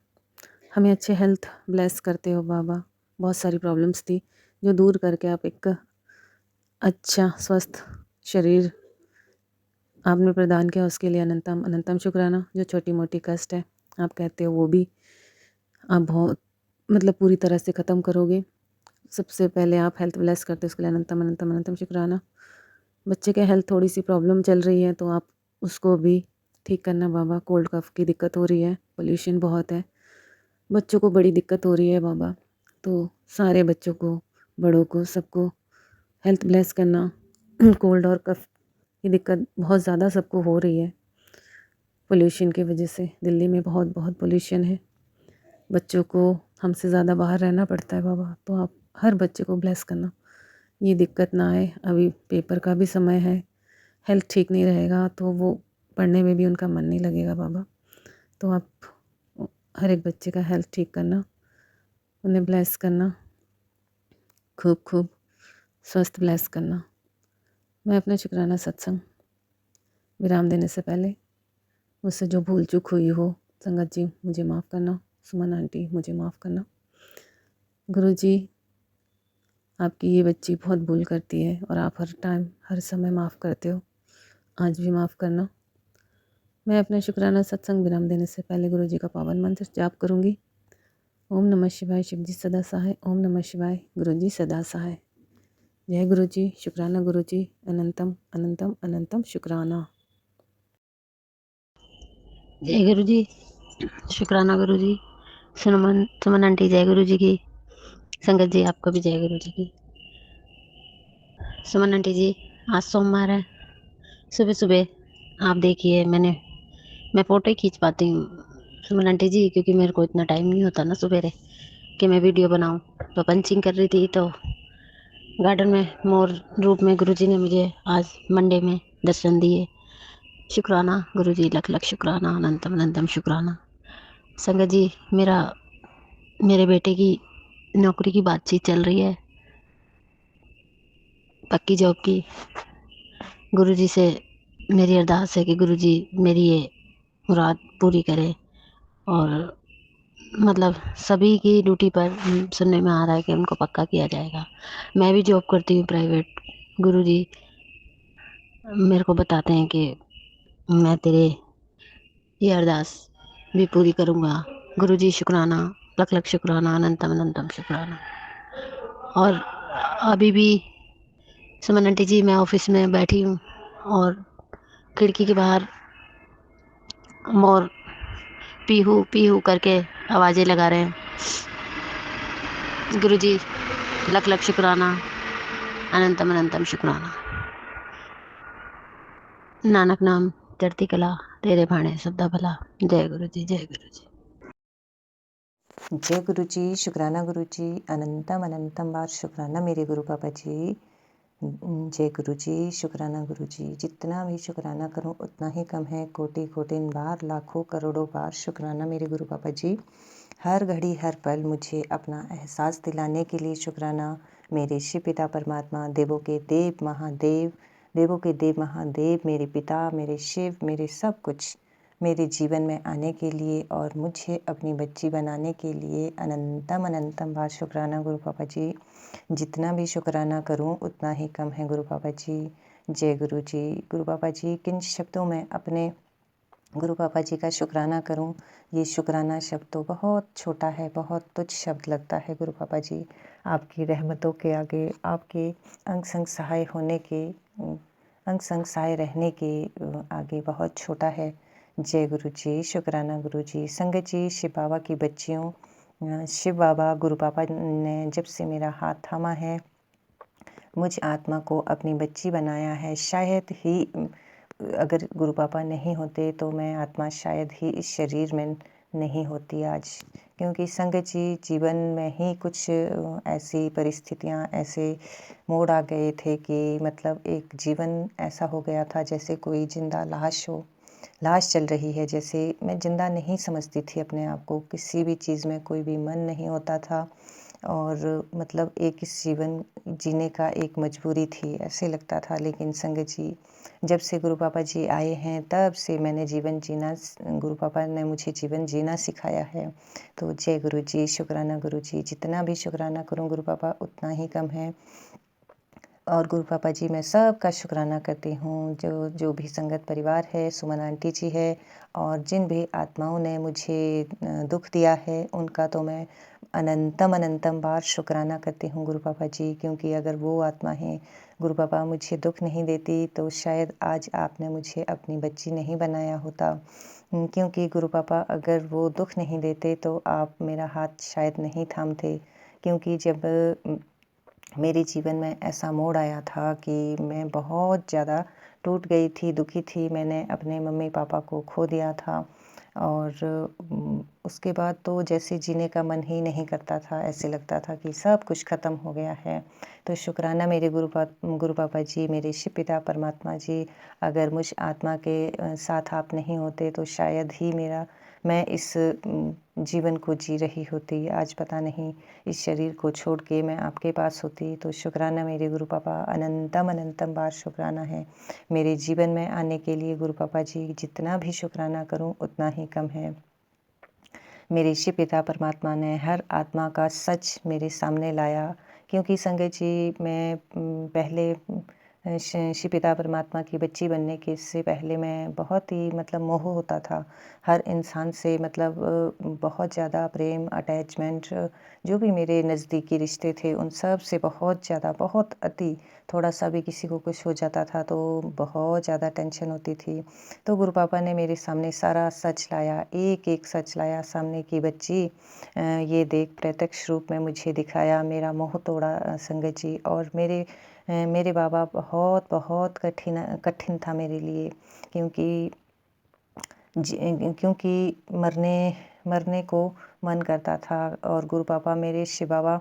हमें अच्छे हेल्थ ब्लेस करते हो बाबा। बहुत सारी प्रॉब्लम्स थी जो दूर करके आप एक अच्छा स्वस्थ शरीर आपने प्रदान किया, उसके लिए अनंतम अनंतम शुक्राना। जो छोटी मोटी कष्ट है आप कहते हो वो भी आप बहुत मतलब पूरी तरह से ख़त्म करोगे। सबसे पहले आप हेल्थ ब्लेस करते हो उसके लिए अनंतम अनंतम अनंतम शुक्राना। बच्चे के हेल्थ थोड़ी सी प्रॉब्लम चल रही है तो आप उसको भी ठीक करना बाबा। कोल्ड कफ की दिक्कत हो रही है, पोल्यूशन बहुत है, बच्चों को बड़ी दिक्कत हो रही है बाबा। तो सारे बच्चों को, बड़ों को, सबको हेल्थ ब्लेस करना। कोल्ड और कफ की दिक्कत बहुत ज़्यादा सबको हो रही है पोल्यूशन की वजह से। दिल्ली में बहुत बहुत पोल्यूशन है, बच्चों को हमसे ज़्यादा बाहर रहना पड़ता है बाबा। तो आप हर बच्चे को ब्लेस करना, ये दिक्कत ना आए। अभी पेपर का भी समय है, हेल्थ ठीक नहीं रहेगा तो वो पढ़ने में भी उनका मन नहीं लगेगा बाबा। तो आप हर एक बच्चे का हेल्थ ठीक करना, उन्हें ब्लेस करना, खूब खूब स्वस्थ ब्लेस करना। मैं अपना शुक्राना सत्संग विराम देने से पहले मुझसे जो भूल चूक हुई हो, संगत जी मुझे माफ़ करना, सुमन आंटी मुझे माफ़ करना। गुरु जी, आपकी ये बच्ची बहुत भूल करती है और आप हर टाइम हर समय माफ़ करते हो, आज भी माफ़ करना। मैं अपना शुक्राना सत्संग विराम देने से पहले गुरु जी का पावन मंत्र जाप करूँगी। ओम नमः शिवाय, शिव जी सदा सहाय। ओम नमः शिवाय, गुरु जी सदा सहाय। जय गुरु जी, शुक्राना गुरु जी, अनंतम अनंतम अनंतम शुक्राना। जय गुरु जी, शुक्राना गुरु जी। सुमन सुमन आंटी जय गुरु जी की। संगत जी आपको भी जय गुरु जी की। सुमन आंटी जी, आज सोमवार है, सुबह सुबह आप देखिए मैं फ़ोटो ही खींच पाती हूँ सुमन आंटी जी, क्योंकि मेरे को इतना टाइम नहीं होता ना सवेरे कि मैं वीडियो बनाऊँ। तो पंचिंग कर रही थी तो गार्डन में मोर रूप में गुरुजी ने मुझे आज मंडे में दर्शन दिए। शुक्राना गुरुजी, लख लख शुक्राना, अनंतम अनंतम शुक्राना। संगत जी, मेरे बेटे की नौकरी की बातचीत चल रही है, पक्की जॉब की। गुरुजी से मेरी अरदास है कि गुरुजी मेरी ये मुराद पूरी करे। और मतलब सभी की ड्यूटी पर सुनने में आ रहा है कि उनको पक्का किया जाएगा। मैं भी जॉब करती हूँ प्राइवेट। गुरुजी मेरे को बताते हैं कि मैं तेरे ये अरदास भी पूरी करूँगा। गुरुजी शुक्राना, लख लख शुक्राना, अनंतम अनंतम शुक्राना। और अभी भी सुमन आंटी जी, मैं ऑफिस में बैठी हूँ और खिड़की के बाहर मोर पीहू पीहू करके आवाज़ें लगा रहे हैं। गुरुजी लख लख शुक्राना, अनंतम अनंतम शुक्राना। नानक नाम चढ़ती कला, तेरे भाणे सबदा भला। जय गुरु जी, जय गुरु जी। जय गुरु जी, शुक्राना गुरु जी, अनंतम अनंतम बार शुक्राना मेरे गुरु पापा जी। जय गुरु जी, शुक्राना गुरु जी। जितना भी शुक्राना करूं उतना ही कम है। कोटि कोटि बार, लाखों करोड़ों बार शुक्राना मेरे गुरु पापा जी। हर घड़ी हर पल मुझे अपना एहसास दिलाने के लिए शुक्राना मेरे शिव पिता परमात्मा, देवों के देव महादेव, देवों के देव महादेव, मेरे पिता, मेरे शिव, मेरे सब कुछ मेरे जीवन में आने के लिए और मुझे अपनी बच्ची बनाने के लिए अनंतम अनंतम बार शुक्राना गुरु पापा जी। जितना भी शुक्राना करूं उतना ही कम है गुरु पापा जी। जय गुरु जी। गुरु पापा जी, किन शब्दों में अपने गुरु पापा जी का शुक्राना करूं? ये शुक्राना शब्द तो बहुत छोटा है, बहुत तुच्छ शब्द लगता है गुरु पापा जी। आपकी रहमतों के आगे, आपके अंग संग सहाय होने के, अंग संग सहाय रहने के आगे बहुत छोटा है। जय गुरु जी, शुक्राना गुरु जी। संगत जी, शिव बाबा की बच्चियों, शिव बाबा गुरु पापा ने जब से मेरा हाथ थामा है, मुझ आत्मा को अपनी बच्ची बनाया है। शायद ही अगर गुरु पापा नहीं होते तो मैं आत्मा शायद ही इस शरीर में नहीं होती आज, क्योंकि संगत जी जीवन में ही कुछ ऐसी परिस्थितियाँ, ऐसे मोड़ आ गए थे कि मतलब एक जीवन ऐसा हो गया था जैसे कोई ज़िंदा लाश हो, लाश चल रही है जैसे। मैं ज़िंदा नहीं समझती थी अपने आप को, किसी भी चीज़ में कोई भी मन नहीं होता था और मतलब एक इस जीवन जीने का एक मजबूरी थी, ऐसे लगता था। लेकिन संगत जी जब से गुरु पापा जी आए हैं तब से मैंने जीवन जीना, गुरु पापा ने मुझे जीवन जीना सिखाया है। तो जय गुरु जी, शुक्राना गुरु जी, जितना भी शुक्राना करूँ गुरु पापा उतना ही कम है। और गुरु पापा जी मैं सबका शुक्राना करती हूँ, जो जो भी संगत परिवार है, सुमन आंटी जी है और जिन भी आत्माओं ने मुझे दुख दिया है उनका तो मैं अनंतम अनंतम बार शुक्राना करती हूँ गुरु पापा जी। क्योंकि अगर वो आत्माएं गुरु पापा मुझे दुख नहीं देती तो शायद आज आपने मुझे अपनी बच्ची नहीं बनाया होता। क्योंकि गुरु पापा अगर वो दुख नहीं देते तो आप मेरा हाथ शायद नहीं थामते। क्योंकि जब मेरे जीवन में ऐसा मोड़ आया था कि मैं बहुत ज़्यादा टूट गई थी, दुखी थी, मैंने अपने मम्मी पापा को खो दिया था और उसके बाद तो जैसे जीने का मन ही नहीं करता था, ऐसे लगता था कि सब कुछ ख़त्म हो गया है। तो शुक्राना मेरे गुरु पापा जी, मेरे शिव पिता परमात्मा जी, अगर मुझ आत्मा के साथ आप नहीं होते तो शायद ही मैं इस जीवन को जी रही होती। आज पता नहीं इस शरीर को छोड़ के मैं आपके पास होती। तो शुक्राना मेरे गुरु पापा, अनंतम अनंतम बार शुक्राना है मेरे जीवन में आने के लिए गुरु पापा जी। जितना भी शुक्राना करूं उतना ही कम है। मेरे शिव पिता परमात्मा ने हर आत्मा का सच मेरे सामने लाया। क्योंकि संगत जी मैं पहले शिव पिता परमात्मा की बच्ची बनने के से पहले मैं बहुत ही मतलब मोह होता था हर इंसान से, मतलब बहुत ज़्यादा प्रेम, अटैचमेंट, जो भी मेरे नज़दीकी रिश्ते थे उन सब से बहुत ज़्यादा, बहुत अति, थोड़ा सा भी किसी को कुछ हो जाता था तो बहुत ज़्यादा टेंशन होती थी। तो गुरु पापा ने मेरे सामने सारा सच लाया, एक एक सच लाया। सामने की बच्ची ये देख प्रत्यक्ष रूप में मुझे दिखाया, मेरा मोह तोड़ा संगत जी। और मेरे बाबा बहुत बहुत कठिन था मेरे लिए। क्योंकि मरने को मन करता था। और गुरु पापा मेरे शिव बाबा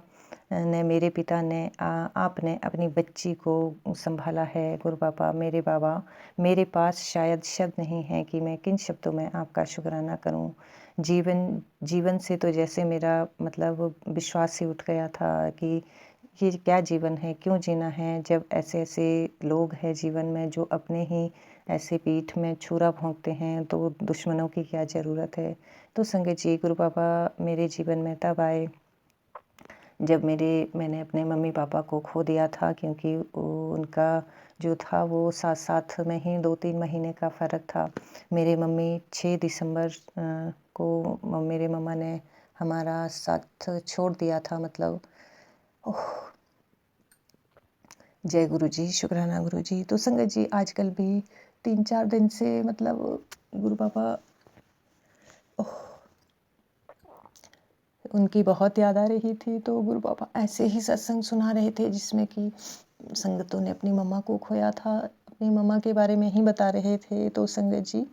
ने, मेरे पिता ने, आपने अपनी बच्ची को संभाला है गुरु पापा। मेरे बाबा, मेरे पास शायद शब्द नहीं है कि मैं किन शब्दों में आपका शुक्राना करूं। जीवन से तो जैसे मेरा मतलब विश्वास ही उठ गया था कि ये क्या जीवन है, क्यों जीना है, जब ऐसे ऐसे लोग हैं जीवन में जो अपने ही ऐसे पीठ में छुरा भोंकते हैं, तो दुश्मनों की क्या ज़रूरत है। तो संगत जी गुरु पापा मेरे जीवन में तब आए जब मैंने अपने मम्मी पापा को खो दिया था। क्योंकि उनका जो था वो साथ में ही 2-3 महीने का फ़र्क था। मेरे मम्मी 6 दिसंबर को मेरे मम्मा ने हमारा साथ छोड़ दिया था। मतलब जय गुरु जी, शुक्राना गुरु जी। तो संगत जी आजकल भी 3-4 दिन से मतलब गुरु पापा उनकी बहुत याद आ रही थी। तो गुरु पापा ऐसे ही सत्संग सुना रहे थे जिसमें कि संगतों ने अपनी मम्मा को खोया था, अपनी मम्मा के बारे में ही बता रहे थे। तो संगत जी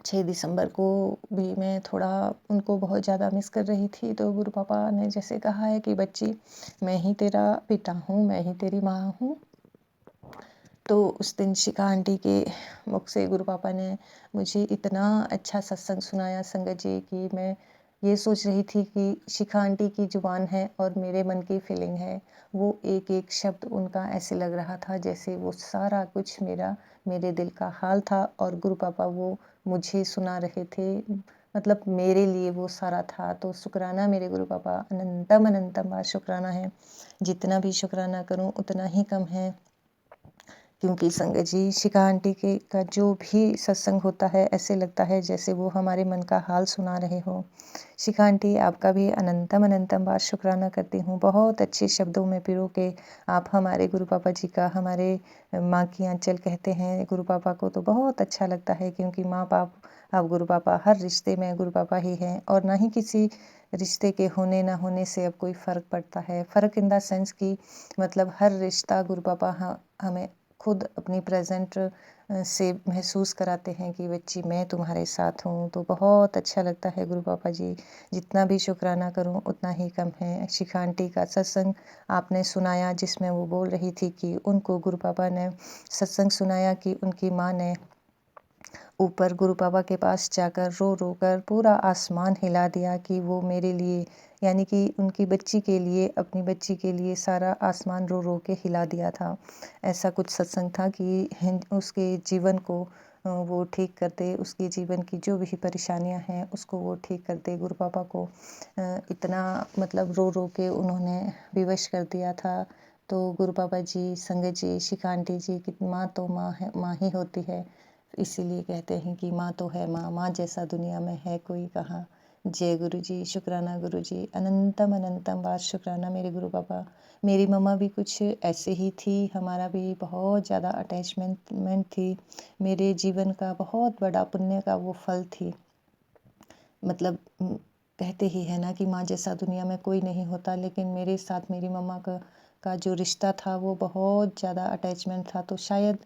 6 दिसंबर को भी मैं थोड़ा उनको बहुत ज़्यादा मिस कर रही थी। तो गुरु पापा ने जैसे कहा है कि बच्ची, मैं ही तेरा पिता हूँ, मैं ही तेरी माँ हूँ। तो उस दिन शिखा आंटी के मुख से गुरु पापा ने मुझे इतना अच्छा सत्संग सुनाया संगत जी कि मैं ये सोच रही थी कि शिखा आंटी की जुबान है और मेरे मन की फीलिंग है। वो एक एक शब्द उनका ऐसे लग रहा था जैसे वो सारा कुछ मेरे दिल का हाल था और गुरु पापा वो मुझे सुना रहे थे। मतलब मेरे लिए वो सारा था। तो शुक्राना मेरे गुरु पापा, अनंतम अनंतम बार शुक्राना है। जितना भी शुक्राना करूं उतना ही कम है। क्योंकि संगत जी शिखा आंटी का जो भी सत्संग होता है ऐसे लगता है जैसे वो हमारे मन का हाल सुना रहे हो। शिखा आंटी आपका भी अनंतम अनंतम बार शुक्राना करती हूँ। बहुत अच्छे शब्दों में पिरो के आप हमारे गुरु पापा जी का, हमारे माँ की आंचल कहते हैं गुरु पापा को, तो बहुत अच्छा लगता है। क्योंकि माँ बाप अब गुरु पापा, हर रिश्ते में गुरु पापा ही हैं और ना ही किसी रिश्ते के होने ना होने से अब कोई फ़र्क पड़ता है। फ़र्क इन द सेंस कि मतलब हर रिश्ता गुरु पापा हमें खुद अपनी प्रेजेंट से महसूस कराते हैं कि बच्ची मैं तुम्हारे साथ हूँ। तो बहुत अच्छा लगता है गुरु पापा जी, जितना भी शुक्राना करूँ उतना ही कम है। शिखा आंटी का सत्संग आपने सुनाया जिसमें वो बोल रही थी कि उनको गुरु पापा ने सत्संग सुनाया कि उनकी माँ ने ऊपर गुरु पापा के पास जाकर रो रो कर पूरा आसमान हिला दिया कि वो मेरे लिए, यानी कि उनकी बच्ची के लिए, अपनी बच्ची के लिए सारा आसमान रो रो के हिला दिया था। ऐसा कुछ सत्संग था कि उसके जीवन को वो ठीक करते, उसके जीवन की जो भी परेशानियां हैं उसको वो ठीक करते। गुरु पापा को इतना मतलब रो रो के उन्होंने विवश कर दिया था। तो गुरु पापा जी, संगत जी, शिखा आंटी जी की माँ तो माँ है, माँ ही होती है। इसीलिए कहते हैं कि माँ तो है माँ, माँ जैसा दुनिया में है कोई कहाँ। जय गुरु जी, शुक्राना गुरु जी, अनंतम अनंतम बार शुक्राना मेरे गुरु पापा। मेरी मम्मा भी कुछ ऐसे ही थी, हमारा भी बहुत ज़्यादा अटैचमेंट थी। मेरे जीवन का बहुत बड़ा पुण्य का वो फल थी। मतलब कहते ही है ना कि माँ जैसा दुनिया में कोई नहीं होता, लेकिन मेरे साथ मेरी मम्मा का जो रिश्ता था वो बहुत ज़्यादा अटैचमेंट था। तो शायद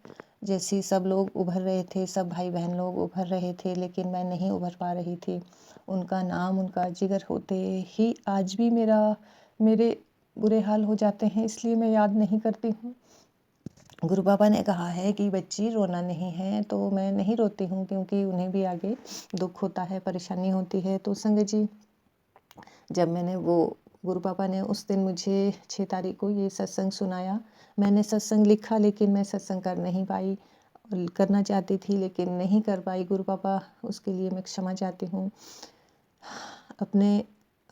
जैसे सब लोग उभर रहे थे, सब भाई बहन लोग उभर रहे थे, लेकिन मैं नहीं उभर पा रही थी। उनका नाम, उनका जिक्र होते ही आज भी मेरे बुरे हाल हो जाते हैं, इसलिए मैं याद नहीं करती हूँ। गुरु पापा ने कहा है कि बच्ची रोना नहीं है, तो मैं नहीं रोती हूँ क्योंकि उन्हें भी आगे दुख होता है, परेशानी होती है। तो संगत जी, जब मैंने वो गुरु पापा ने उस दिन मुझे 6 तारीख को ये सत्संग सुनाया, मैंने सत्संग लिखा लेकिन मैं सत्संग कर नहीं पाई। करना चाहती थी लेकिन नहीं कर पाई। गुरु पापा, उसके लिए मैं क्षमा चाहती हूँ।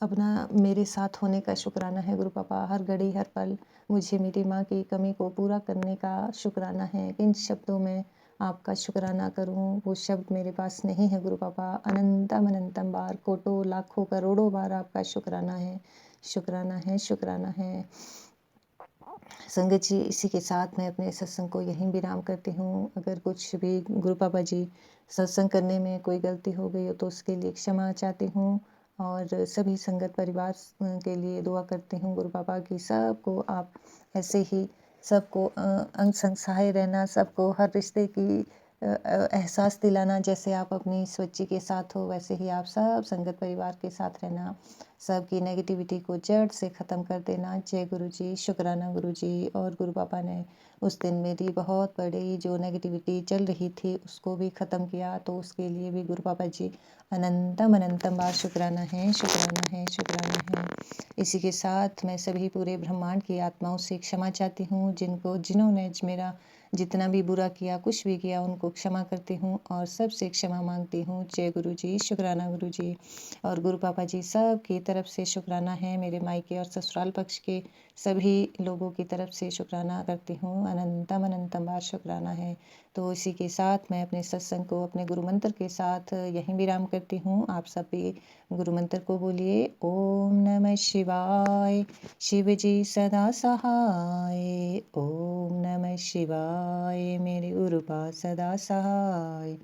अपना मेरे साथ होने का शुक्राना है गुरु पापा। हर घड़ी हर पल मुझे मेरी माँ की कमी को पूरा करने का शुक्राना है। किन शब्दों में आपका शुक्राना करूं, वो शब्द मेरे पास नहीं है गुरु पापा। अनंतम अनंतम बार, कोटों लाखों करोड़ों बार आपका शुक्राना है, शुक्राना है, शुक्राना है। संगत जी, इसी के साथ मैं अपने सत्संग को यहीं विराम करती हूँ। अगर कुछ भी गुरु पापा जी सत्संग करने में कोई गलती हो गई हो तो उसके लिए क्षमा चाहती हूँ, और सभी संगत परिवार के लिए दुआ करती हूँ गुरु पापा की सबको आप ऐसे ही सबको अंग संग सहाय रहना, सबको हर रिश्ते की एहसास दिलाना। जैसे आप अपनी स्वच्ची के साथ हो वैसे ही आप सब संगत परिवार के साथ रहना, सबकी नेगेटिविटी को जड़ से ख़त्म कर देना। जय गुरु जी, शुक्राना गुरु जी। और गुरु पापा ने उस दिन मेरी बहुत बड़ी जो नेगेटिविटी चल रही थी उसको भी ख़त्म किया, तो उसके लिए भी गुरु पापा जी अनंतम अनंतम बार शुक्राना है, शुक्राना है, शुक्राना है। इसी के साथ मैं सभी पूरे ब्रह्मांड की आत्माओं से क्षमा चाहती हूँ, जिन्होंने मेरा जितना भी बुरा किया, कुछ भी किया, उनको क्षमा करती हूँ और सबसे क्षमा मांगती हूँ। जय गुरु जी, शुक्राना गुरु जी। और गुरु पापा जी सब की तरफ से शुक्राना है, मेरे मायके और ससुराल पक्ष के सभी लोगों की तरफ से शुक्राना करती हूँ। अनंतम अनंतम बार शुक्राना है। तो इसी के साथ मैं अपने सत्संग को अपने गुरु मंत्र के साथ यहीं विराम करती हूँ। आप सब भी गुरु मंत्र को बोलिए। ओम नमः शिवाय, शिव जी सदा सहाय। ओम नमः शिवाय, मेरे गुरु पास सदा सहाय।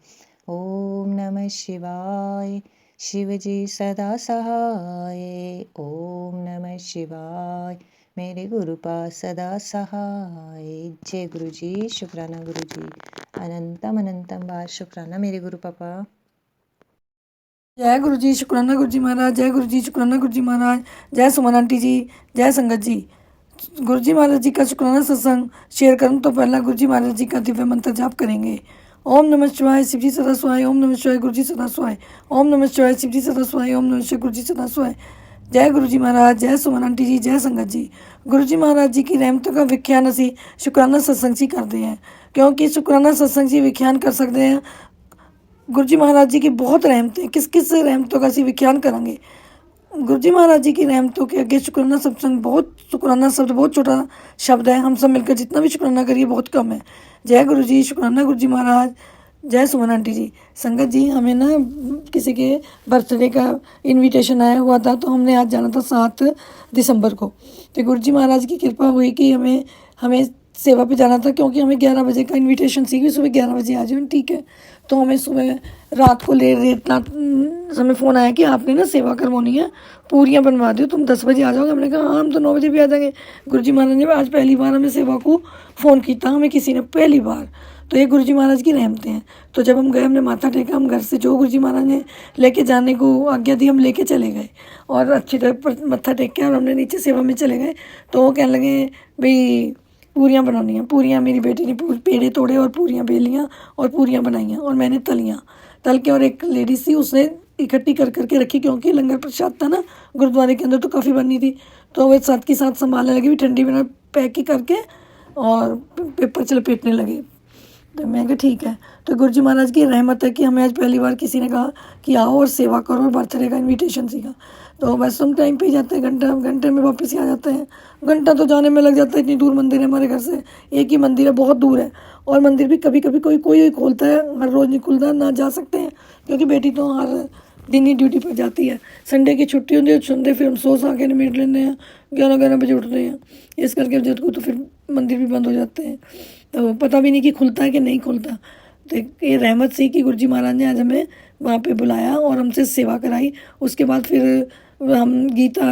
ओम नमः शिवाय, शिव जी सदा सहाय। ओम नमः शिवाय, मेरे गुरु पास सदा सहाय। जय गुरु जी, शुक्राना गुरु जी। अनंतम अनंतम बार शुक्राना मेरे गुरु पापा। जय गुरु जी, शुक्राना गुरु जी महाराज। जय गुरु जी, शुक्राना गुरु जी महाराज। जय सुमन आंटी जी, जय संगत जी। गुरु जी महाराज जी का शुक्राना सत्संग शेयर करूं तो पहला गुरु जी महाराज जी का दिव्य मंत्र जाप करेंगे। ओम नमः शिवाय, शिव जी सदा स्वाय। ओम नमः शिवाय, गुरु जी सदा स्वाय। ओम नमः शिवाय, शिव जी सदा स्वाय। ओम नमः शिवाय, गुरु जी सदा स्वाय। जय गुरु जी महाराज, जय सुमन आंटी जी, जय संगत जी। गुरु जी महाराज जी की रहमतों का विख्यान असी शुक्राना सत्संग जी करते हैं, क्योंकि शुक्राना सत्संग जी विख्यान कर सकते हैं। गुरु जी महाराज जी की बहुत रहमतें, किस किस रहमतों का असी विख्यान करेंगे। गुरु जी महाराज जी की रहमतों के आगे शुक्राना सत्संग बहुत, शुक्राना शब्द बहुत छोटा शब्द है। हम सब मिलकर जितना भी शुक्राना करिए बहुत कम है। जय गुरु जी, शुक्राना गुरु जी महाराज। जय सुमन आंटी जी। संगत जी, हमें ना किसी के बर्थडे का इनविटेशन आया हुआ था, तो हमने आज जाना था 7 दिसंबर को। तो गुरु जी महाराज की कृपा हुई कि हमें सेवा पे जाना था, क्योंकि हमें 11 बजे का इनविटेशन थी कि सुबह 11 बजे आ जाओ। ठीक है, तो हमें सुबह रात को लेट रात हमें फ़ोन आया कि आपने ना सेवा करवानी है, पूरियाँ बनवा दो, तुम 10 बजे आ जाओगे। हमने कहा हाँ, हम तो 9 बजे भी आ जाएंगे। गुरुजी महाराज ने आज पहली बार हमें सेवा को फ़ोन किया, हमें किसी ने पहली बार। तो ये गुरुजी महाराज की रहमतें हैं। तो जब हम गए, हमने माथा टेका, हम घर से जो गुरुजी महाराज ने लेके जाने को आज्ञा दी हम लेके चले गए और अच्छी तरह मत्था टेक के और हमने नीचे सेवा में चले गए। तो वो कहने लगे भाई पूरियाँ बनानी हैं। पूरियाँ मेरी बेटी ने पेड़े तोड़े और पूरियाँ बेलियाँ और पूरियाँ बनाइयाँ और मैंने तलियाँ तल के, और एक लेडीज थी उसने इकट्ठी कर करके रखी, क्योंकि लंगर प्रसाद था ना गुरुद्वारे के अंदर, तो काफ़ी बननी थी। तो वो साथ के साथ संभालने लगी, भी ठंडी बना पैक ही करके और पेपर से लपेटने लगे। तो मैं कहा ठीक है। तो गुरुजी महाराज की रहमत है कि हमें आज पहली बार किसी ने कहा कि आओ और सेवा करो और बर्थडे का इनविटेशन सीखा। तो बस हम टाइम पे ही जाते हैं, घंटे में वापस ही आ जाते हैं। घंटा तो जाने में लग जाता है, इतनी दूर मंदिर है हमारे घर से, एक ही मंदिर है, बहुत दूर है। और मंदिर भी कभी कभी कोई खोलता है, हर रोज़ नहीं खुलता, ना जा सकते हैं क्योंकि बेटी तो हर दिन ही ड्यूटी पर जाती है। संडे की छुट्टी होती है, संडे फिर हम 100 आके निमेट लेते हैं, 11 बजे उठते हैं। इस करके जब को तो फिर मंदिर भी बंद हो जाते हैं, तो पता भी नहीं कि खुलता है कि नहीं खुलता। तो ये रहमत सी कि गुरुजी महाराज ने आज हमें वहाँ पे बुलाया और हमसे सेवा कराई। उसके बाद फिर हम गीता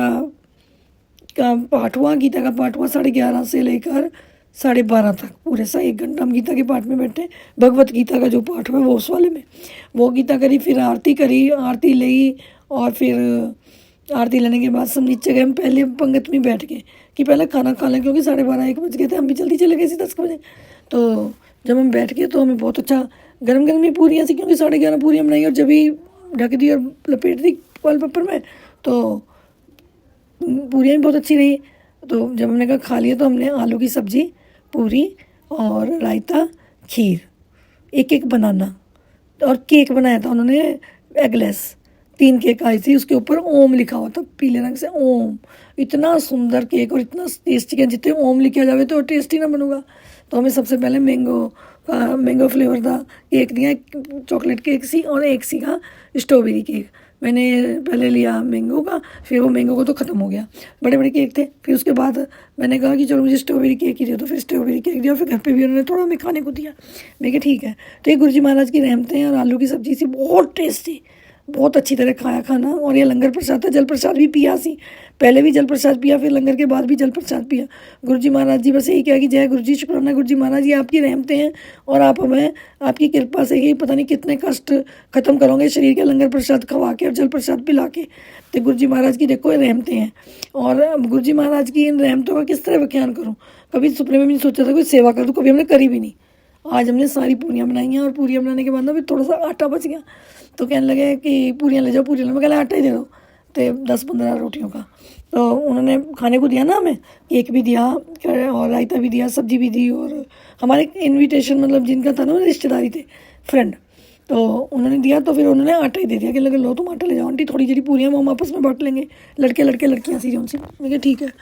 का पाठ हुआ 11:30 से लेकर 12:30 तक, पूरे 1 घंटा हम गीता के पाठ में बैठे। भगवत गीता का जो पाठ हुआ वो उस वाले में वो गीता करी, फिर आरती करी, आरती ली और फिर आरती लेने के बाद सब नीचे गए। हम पहले पंगत में बैठ गए कि पहले खाना खा लें, क्योंकि 12:30-1 बज गए थे, हम भी जल्दी चले गए थे 10 बजे। तो जब हम बैठ गए तो हमें बहुत अच्छा गर्म गर्म ही पूरियाँ थी, क्योंकि 11:30 पूरियाँ बनाई और जब ही ढक दी और लपेट दी फॉइल पेपर में, तो पूरियाँ भी बहुत अच्छी रही। तो जब हमने कहा खा लिया, तो हमने आलू की सब्ज़ी, पूरी और रायता, खीर, एक बनाना और केक बनाया था उन्होंने, एगलेस 3 केक आई थी, उसके ऊपर ओम लिखा हुआ था पीले रंग से, ओम। इतना सुंदर केक और इतना टेस्टी है, जितने ओम लिखा जावे तो टेस्टी ना बनूंगा। तो हमें सबसे पहले मैंगो फ्लेवर का केक दिया, चॉकलेट केक सी, और एक सी का स्ट्रॉबेरी केक। मैंने पहले लिया मैंगो का, फिर वो मैंगो को तो ख़त्म हो गया, बड़े बड़े केक थे। फिर उसके बाद मैंने कहा कि चलो मुझे स्ट्रॉबेरी केक ही दे दो, फिर स्ट्रॉबेरी केक दिया। फिर घर पे भी उन्होंने थोड़ा हमें खाने को दिया। मैं कहा ठीक है। तो ये गुरुजी महाराज की रहमतें हैं। और आलू की सब्ज़ी सी बहुत टेस्टी, बहुत अच्छी तरह खाया खाना। और ये लंगर प्रसाद था, जल प्रसाद भी पिया सी, पहले भी जल प्रसाद पिया, फिर लंगर के बाद भी जल प्रसाद पिया। गुरुजी महाराज जी बस यही कहा कि जय गुरुजी, शुक्राना गुरुजी महाराज, ये आपकी रहमतें हैं और आप हमें आपकी कृपा से ही पता नहीं कितने कष्ट खत्म करोगे शरीर के लंगर प्रसाद खवा के और जल प्रसाद पिला के। तो गुरुजी महाराज की देखो ये रहमतें हैं। और गुरुजी महाराज की इन रहमतों का किस तरह व्याख्यान करूँ, कभी सपने में भी नहीं सोचा था कोई सेवा कर दूँ, कभी हमने करी भी नहीं। आज हमने सारी पूरियाँ बनाई हैं और पूरियाँ बनाने के बाद ना फिर थोड़ा सा आटा बच गया, तो कहने लगे कि पूरियाँ ले जाओ, पूरियाँ ले, मैं कहला आटा ही दे दो, तो 10-15 रोटियों का। तो उन्होंने खाने को दिया ना, हमें केक भी दिया और रायता भी दिया, सब्जी भी दी। और हमारे इनविटेशन मतलब जिनका था ना रिश्तेदारी थे, फ्रेंड, तो उन्होंने दिया। तो फिर उन्होंने आटा ही दे दिया कि लगे लो तुम आटा ले जाओ आंटी, थोड़ी जड़ी पूरियाँ हम आपस में बांट लेंगे, लड़कियाँ सी उनसे। मैं कहा ठीक है।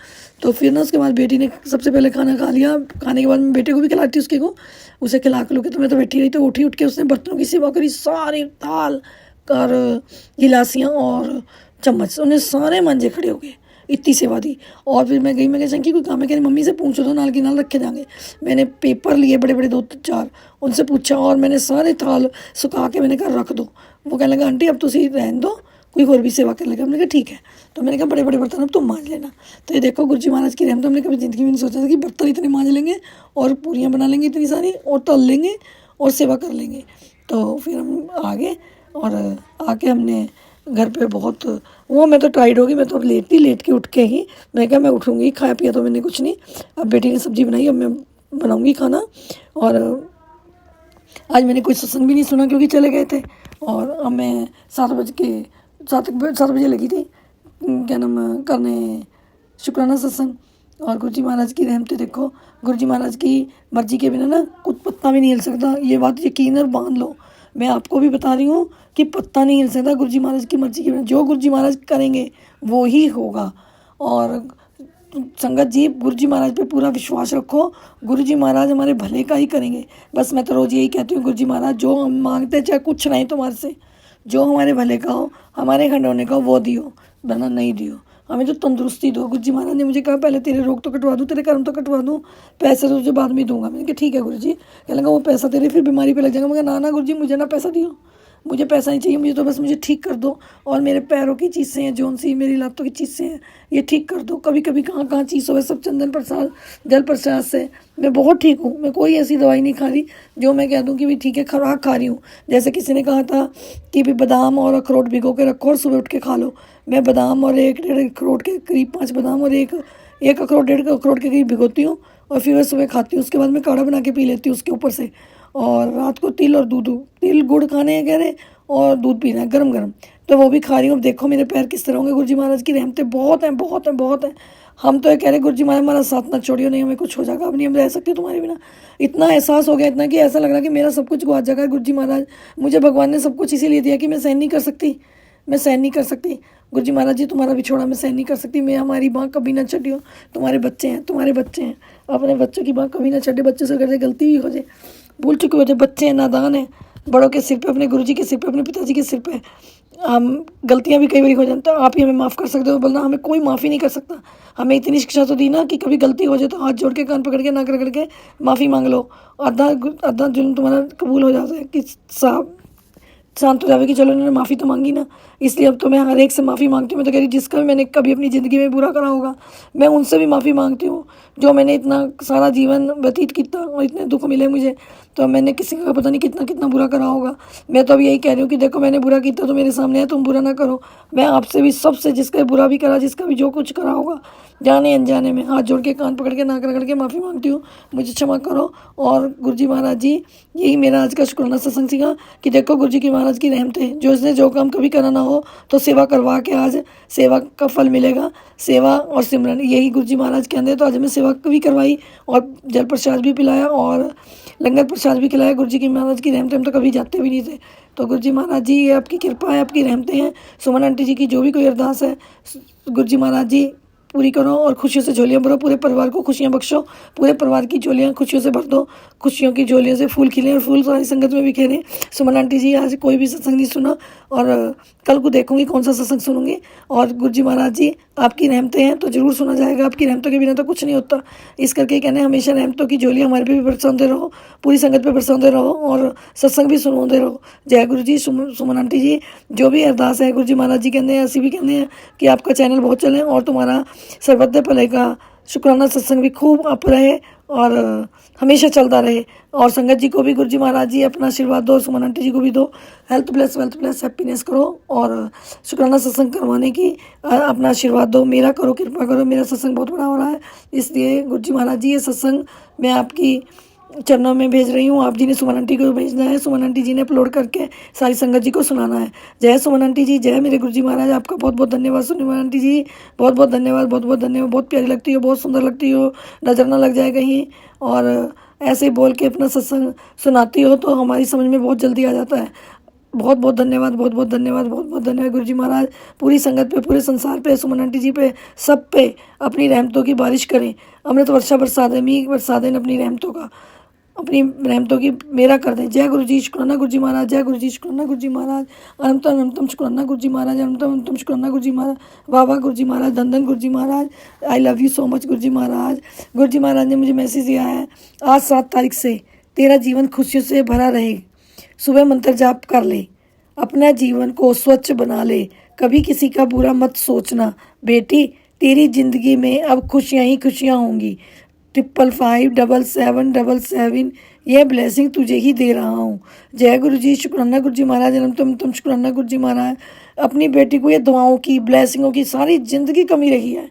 तो फिर ना उसके बाद बेटी ने सबसे पहले खाना खा लिया। खाने के बाद मैं बेटे को भी खिलाती, उसके को उसे खिला के लो के, तो मैं तो बैठी रही। तो उठ के उसने बर्तनों की सेवा करी, सारे थाल और गिलासियाँ और चम्मच उन्हें सारे मांझे खड़े हो गए, इतनी सेवा दी। और फिर मैं गई, मैं कहा शंकी कोई काम है, कह रही मम्मी से पूछो तो नाल की नाल रखे जाएंगे। मैंने पेपर लिए बड़े बड़े 2-4, उनसे पूछा और मैंने सारे थाल सुखा के मैंने कहा रख दो। वो कहने लगा आंटी अब तुम रहने दो, कोई और भी सेवा करने लगा। हमने कहा ठीक है। तो मैंने कहा बड़े बड़े बर्तन अब तुम मांझ लेना। तो ये देखो गुरुजी महाराज की रहमत, हमने कभी ज़िंदगी में नहीं सोचा था कि बर्तन इतने मांझ लेंगे और पूरियाँ बना लेंगे इतनी सारी और तल लेंगे और सेवा कर लेंगे। तो फिर हम आ गए और आके हमने घर पे बहुत वो, मैं तो टाइड हो गई, मैं तो अब लेट के उठ के ही मैं कहा मैं उठूँगी, खाया पिया तो मैंने कुछ नहीं। अब बेटी ने सब्ज़ी बनाई, अब मैं बनाऊँगी खाना। और आज मैंने कोई सत्संग भी नहीं सुना क्योंकि चले गए थे। और अब मैं 7 बजे लगी थी क्या नाम करने शुक्राना सत्संग। और गुरुजी महाराज की रहमतें देखो, गुरुजी महाराज की मर्जी के बिना ना कुछ पत्ता भी नहीं हिल सकता, ये बात यकीन और बांध लो। मैं आपको भी बता रही हूँ कि पत्ता नहीं हिल सकता गुरुजी महाराज की मर्जी के बिना। जो गुरुजी महाराज करेंगे वो ही होगा। और संगत जी गुरुजी महाराज पे पूरा विश्वास रखो, गुरुजी महाराज हमारे भले का ही करेंगे। बस मैं तो रोज़ यही कहती हूँ, गुरुजी महाराज जो हम मांगते चाहे कुछ नहीं तुम्हारे से, जो हमारे भले का हो, हमारे खंडोने का हो वो दियो, वरना नहीं दियो। हमें जो तंदुरुस्ती दो। गुरु जी महाराज ने मुझे कहा पहले तेरे रोग तो कटवा दूँ, तेरे कर्म तो कटवा दूँ, पैसे तो तुझे बाद में दूंगा। मैंने कहा ठीक है गुरु जी। कहने लगा वो पैसा तेरे फिर बीमारी पे लग जाएगा। मैं कहा ना गुरु जी, मुझे ना पैसा दियो, मुझे पैसा नहीं चाहिए, मुझे तो बस मुझे ठीक कर दो। और मेरे पैरों की चीज़ें हैं, जौन सी मेरी लातों की चीज़ें हैं, ये ठीक कर दो। कभी कभी कहाँ कहाँ चीज़ हो, सब चंदन प्रसाद जल प्रसाद से मैं बहुत ठीक हूँ। मैं कोई ऐसी दवाई नहीं खा रही जो मैं कह दूँ कि भी ठीक है खुराक खा रही हूँ। जैसे किसी ने कहा था कि भी बादाम और अखरोट भिगो के रखो और सुबह उठ के खा लो। मैं बादाम और 1-1.5 अखरोट के करीब, 5 बादाम और एक अखरोट 1.5 अखरोट के करीब भिगोती हूँ और फिर मैं सुबह खाती हूँ। उसके बाद मैं काढ़ा बना के पी लेती हूँ उसके ऊपर से। और रात को तिल और दूध, तिल गुड़ खाने हैं कह रहे, और दूध पीना है गरम गरम, तो वो भी खा रही हूँ। अब देखो मेरे पैर किस तरह होंगे। गुरु जी महाराज की रहमतें बहुत हैं, बहुत हैं, बहुत हैं। हम तो ये कह रहे गुरु जी महाराज हमारा साथ ना छोड़ियो, नहीं हमें कुछ हो जाएगा, अब नहीं हम रह सकते तुम्हारे बिना। इतना एहसास हो गया, इतना कि ऐसा लग रहा कि मेरा सब कुछ गुआच जाएगा। गुरु जी महाराज मुझे भगवान ने सब कुछ इसीलिए दिया कि मैं सहन नहीं कर सकती, मैं सहन नहीं कर सकती। गुरु जी महाराज जी तुम्हारा बिछोड़ा मैं सहन नहीं कर सकती। मैं हमारी बाँ कभी ना छड़ियो, तुम्हारे बच्चे हैं, तुम्हारे बच्चे हैं, अपने बच्चों की बाँ कभी ना छड़े। बच्चों से अगर गलती भी हो जाए, भूल चुके हो जाए, बच्चे हैं, नादान हैं, बड़ों के सिर पे, अपने गुरुजी के सिर पे, अपने पिताजी के सिर पे हम गलतियां भी कई बार हो जाती, तो आप ही हमें माफ़ कर सकते हो। बोलना हमें कोई माफ़ी नहीं कर सकता। हमें इतनी शिक्षा तो दी ना कि कभी गलती हो जाए तो हाथ जोड़ के, कान पकड़ के, नाक रगड़ के माफ़ी मांग लो। आधा आधा जुल्म तुम्हारा कबूल हो जाता है कि साहब शांत हो जावे कि चलो इन्होंने माफ़ी तो मांगी ना, इसलिए अब तो मैं हर एक से माफ़ी मांगती हूँ। मैं तो कह रही जिसका भी मैंने कभी अपनी ज़िंदगी में बुरा करा होगा, मैं उनसे भी माफ़ी मांगती हूँ। जो मैंने इतना सारा जीवन व्यतीत किया और इतने दुख मिले मुझे, तो मैंने किसी का पता नहीं कितना कितना बुरा करा होगा। मैं तो अब यही कह रही हूँ कि देखो मैंने बुरा किया तो मेरे सामने है, तुम बुरा ना करो। मैं आपसे भी, सबसे, जिसका बुरा भी करा, जिसका भी जो कुछ करा होगा जाने अनजाने में, हाथ जोड़ के, कान पकड़ के, नाक रगड़ के माफ़ी मांगती हूँ, मुझे क्षमा करो। और गुरु जी महाराज जी, यही मेरा आज का शुक्राना सत्संग सीखा कि देखो गुरु जी की महाराज की रहमतें, जो इसने जो काम कभी करा ना हो तो सेवा करवा के आज सेवा का फल मिलेगा। सेवा और सिमरन, यही गुरु जी महाराज कहते हैं। तो आज हमें सेवा भी करवाई और जल प्रसाद भी पिलाया और लंगर प्रसाद भी खिलाया। गुरु जी की महाराज की रहमतें, हम तो कभी जाते भी नहीं थे। तो गुरु जी महाराज जी, ये आपकी कृपा है, आपकी रहमतें हैं। सुमन आंटी जी की जो भी कोई अरदास है, गुरु जी महाराज जी पूरी करो और खुशियों से झोलियाँ भरो, पूरे परिवार को खुशियाँ बख्शो, पूरे परिवार की झोलियाँ खुशियों से भर दो, खुशियों की झोलियों से फूल खिले और फूल सारी संगत में बिखेरे। सुमन आंटी जी आज कोई भी सत्संग नहीं सुना और कल को देखूंगी कौन सा सत्संग सुनूंगी। और गुरु जी महाराज जी, आपकी रहमतें हैं तो जरूर सुना जाएगा, आपकी रहमतों के बिना तो कुछ नहीं होता। इस करके कहने हमेशा रहमतों की झोली हमारे पे भी बरसाते रहो, पूरी संगत पे बरसाते रहो और सत्संग भी सुनाते रहो। जय गुरु जी। सुमन आंटी जी, जो भी अरदास है, गुरु जी महाराज जी कहते हैं, ऐसी भी कहते हैं कि आपका चैनल बहुत चले और तुम्हारा सर्वत्र भले का शुक्राना सत्संग भी खूब अप रहे और हमेशा चलता रहे। और संगत जी को भी गुरु जी महाराज जी अपना आशीर्वाद दो, सुमन आंटी जी को भी दो, health plus wealth plus happiness करो और शुक्राना सत्संग करवाने की अपना आशीर्वाद दो। मेरा करो, कृपा करो, मेरा सत्संग बहुत बड़ा हो रहा है, इसलिए गुरु जी महाराज जी ये सत्संग मैं आपकी चरणों में भेज रही हूँ। आप जी ने सुमन आंटी को भेजना है, सुमन आंटी जी ने अपलोड करके सारी संगत जी को सुनाना है। जय सुमन आंटी जी, जय मेरे गुरु जी महाराज। आपका बहुत बहुत धन्यवाद सुमन आंटी जी, बहुत बहुत धन्यवाद, बहुत बहुत धन्यवाद। बहुत प्यारी लगती हो, बहुत सुंदर लगती हो, नजर ना लग जाए कहीं। और ऐसे ही बोल के अपना सत्संग सुनाती हो तो हमारी समझ में बहुत जल्दी आ जाता है। बहुत बहुत धन्यवाद, बहुत बहुत धन्यवाद, बहुत बहुत धन्यवाद गुरु जी महाराज। पूरी संगत पे, पूरे संसार पे, सुमन आंटी जी पे, सब पे अपनी रहमतों की बारिश करें, अमृत वर्षा बरसा दें, मीघ बरसा दें अपनी रहमतों का, अपनी रहमतों की मेरा कर दें। जय गुरु जी, शुक्राना गुरु जी महाराज, जय गुरु जी, शुक्राना गुरु जी महाराज, अनंतम अनंतम शुक्राना गुरु जी महाराज, अनंतम अनंतम शुक्राना गुरु जी महाराज, वाह वाह गुरु जी महाराज, धन धन Guru ji Maharaj, I love you so much Guru ji महाराज। गुरु जी महाराज ने मुझे मैसेज दिया है, आज 7 तारीख से तेरा जीवन खुशियों से भरा रहे, सुबह मंत्र जाप कर ले, अपना जीवन को स्वच्छ बना ले, कभी किसी का बुरा मत सोचना बेटी, तेरी जिंदगी में अब खुशियाँ ही खुशियाँ होंगी। 5557777 ये ब्लेसिंग तुझे ही दे रहा हूँ। जय गुरु जी, शुक्राना गुरु जी महाराज, तुम शुक्राना गुरु जी महाराज। अपनी बेटी को ये दुआओं की, ब्लेसिंगों की सारी जिंदगी कमी रही है,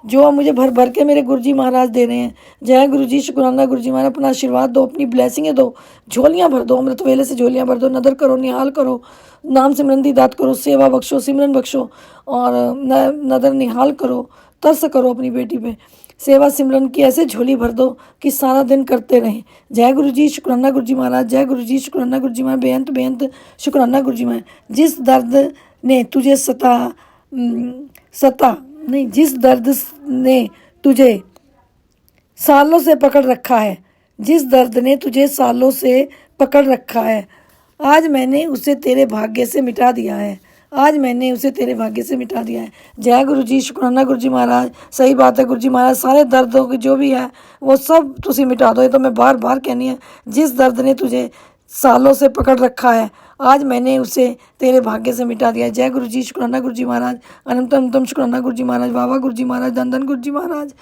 जो मुझे भर भर के मेरे गुरु जी महाराज दे रहे हैं। जय गुरु जी, शुक्राना गुरु जी महाराज। अपना आशीर्वाद दो, अपनी ब्लेसिंगें दो, झोलियाँ भर दो, अमृत वेले से झोलियाँ भर दो, नदर करो, निहाल करो, नाम सिमरन दी दात करो, सेवा बख्शो, सिमरन बख्शो और नदर निहाल करो, तरस करो अपनी बेटी पे, सेवा सिमरन की ऐसे झोली भर दो कि सारा दिन करते रहें। जय गुरु जी, शुक्राना गुरु जी महाराज, जय गुरु जी, शुक्राना गुरु जी महाराज, बेअंत बेअंत शुक्राना गुरु जी महाराज। जिस दर्द ने तुझे जिस दर्द ने तुझे सालों से पकड़ रखा है, जिस दर्द ने तुझे सालों से पकड़ रखा है, आज मैंने उसे तेरे भाग्य से मिटा दिया है। आज मैंने उसे तेरे भाग्य से मिटा दिया है। जय गुरु जी, शुक्राना गुरु जी महाराज। सही बात है गुरु जी महाराज, सारे दर्दों के जो भी है वो सब तुसी मिटा दो। ये तो मैं बार बार कहनी है, जिस दर्द ने तुझे सालों से पकड़ रखा है आज मैंने उसे तेरे भाग्य से मिटा दिया। जय गुरु जी, शुक्राना गुरु जी महाराज। अनंतम अनंतम शुक्राना गुरु जी महाराज। बाबा गुरु जी महाराज, धन धन गुरु जी महाराज,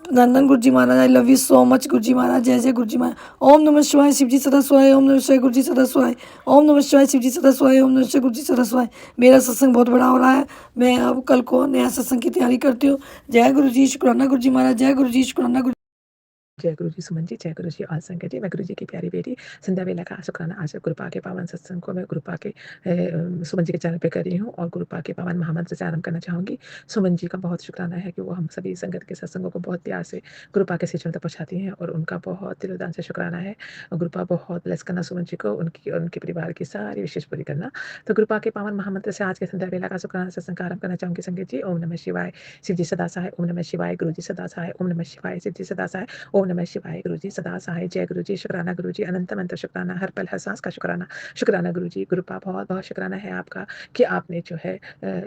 धन धन Guru ji Maharaj. I love you so much Guru ji महाराज। जय जय गुरु जी महाराज। ओम नमः शिवाय, शिव जी सदा स्वाय। ओम नमः शिवाय, गुरु जी सदा स्वाय। ओम नमः शिवाय, शिव जी सदा स्वाय। ओम नमः शिवाय, गुरु जी सदा स्वाय। मेरा सत्संग बहुत बड़ा हो रहा है, मैं अब कल को नया सत्संग की तैयारी करती हूँ। जय गुरु जी, शुक्राना गुरु जी महाराज। जय गुरु जी, शुक्राना गुरु। जय गुरु जी सुमन जी, जय गुरु जी और संगत जी। मैं गुरु जी की प्यारी बेटी संध्या बेला का शुक्राना आज गुरुपा के पावन सत्संग को मैं गुरुपा के सुमन जी के चैनल पे कर रही हूँ और गुरुपा के पावन महामंत्र से आरंभ करना चाहूँगी। सुमन जी का बहुत शुक्राना है कि वो हम सभी संगत के सत्संगों को बहुत प्यार से गुरुपा के शिष्यों तक पहुँचाती हैं और उनका बहुत दिलदान से शुक्राना है। गुरुपा बहुत ब्लेस करना सुमन जी को, उनकी और उनके परिवार की सारी विशेष पूरी करना। तो गुरुपा के पावन महामंत्र से आज के संध्या बेला का शुक्राना सत्संग का आरंभ करना चाहूँगी संगत जी। ओम नमः शिवाय, शिव जी सदा सहाय। ओम नमः शिवाय, गुरु जी सदा सहाय। ओम नमः शिवाय, शिव जी सदा सहाय। ओम नमः शिवाय, गुरु जी सदा सहाय। जय गुरु जी, शुक्राना गुरु जी, अनंत अनंत शुक्राना, हर पल हर सांस का शुक्राना। शुक्राना गुरु जी, गुरुपा बहुत बहुत शुक्राना है आपका कि आपने जो है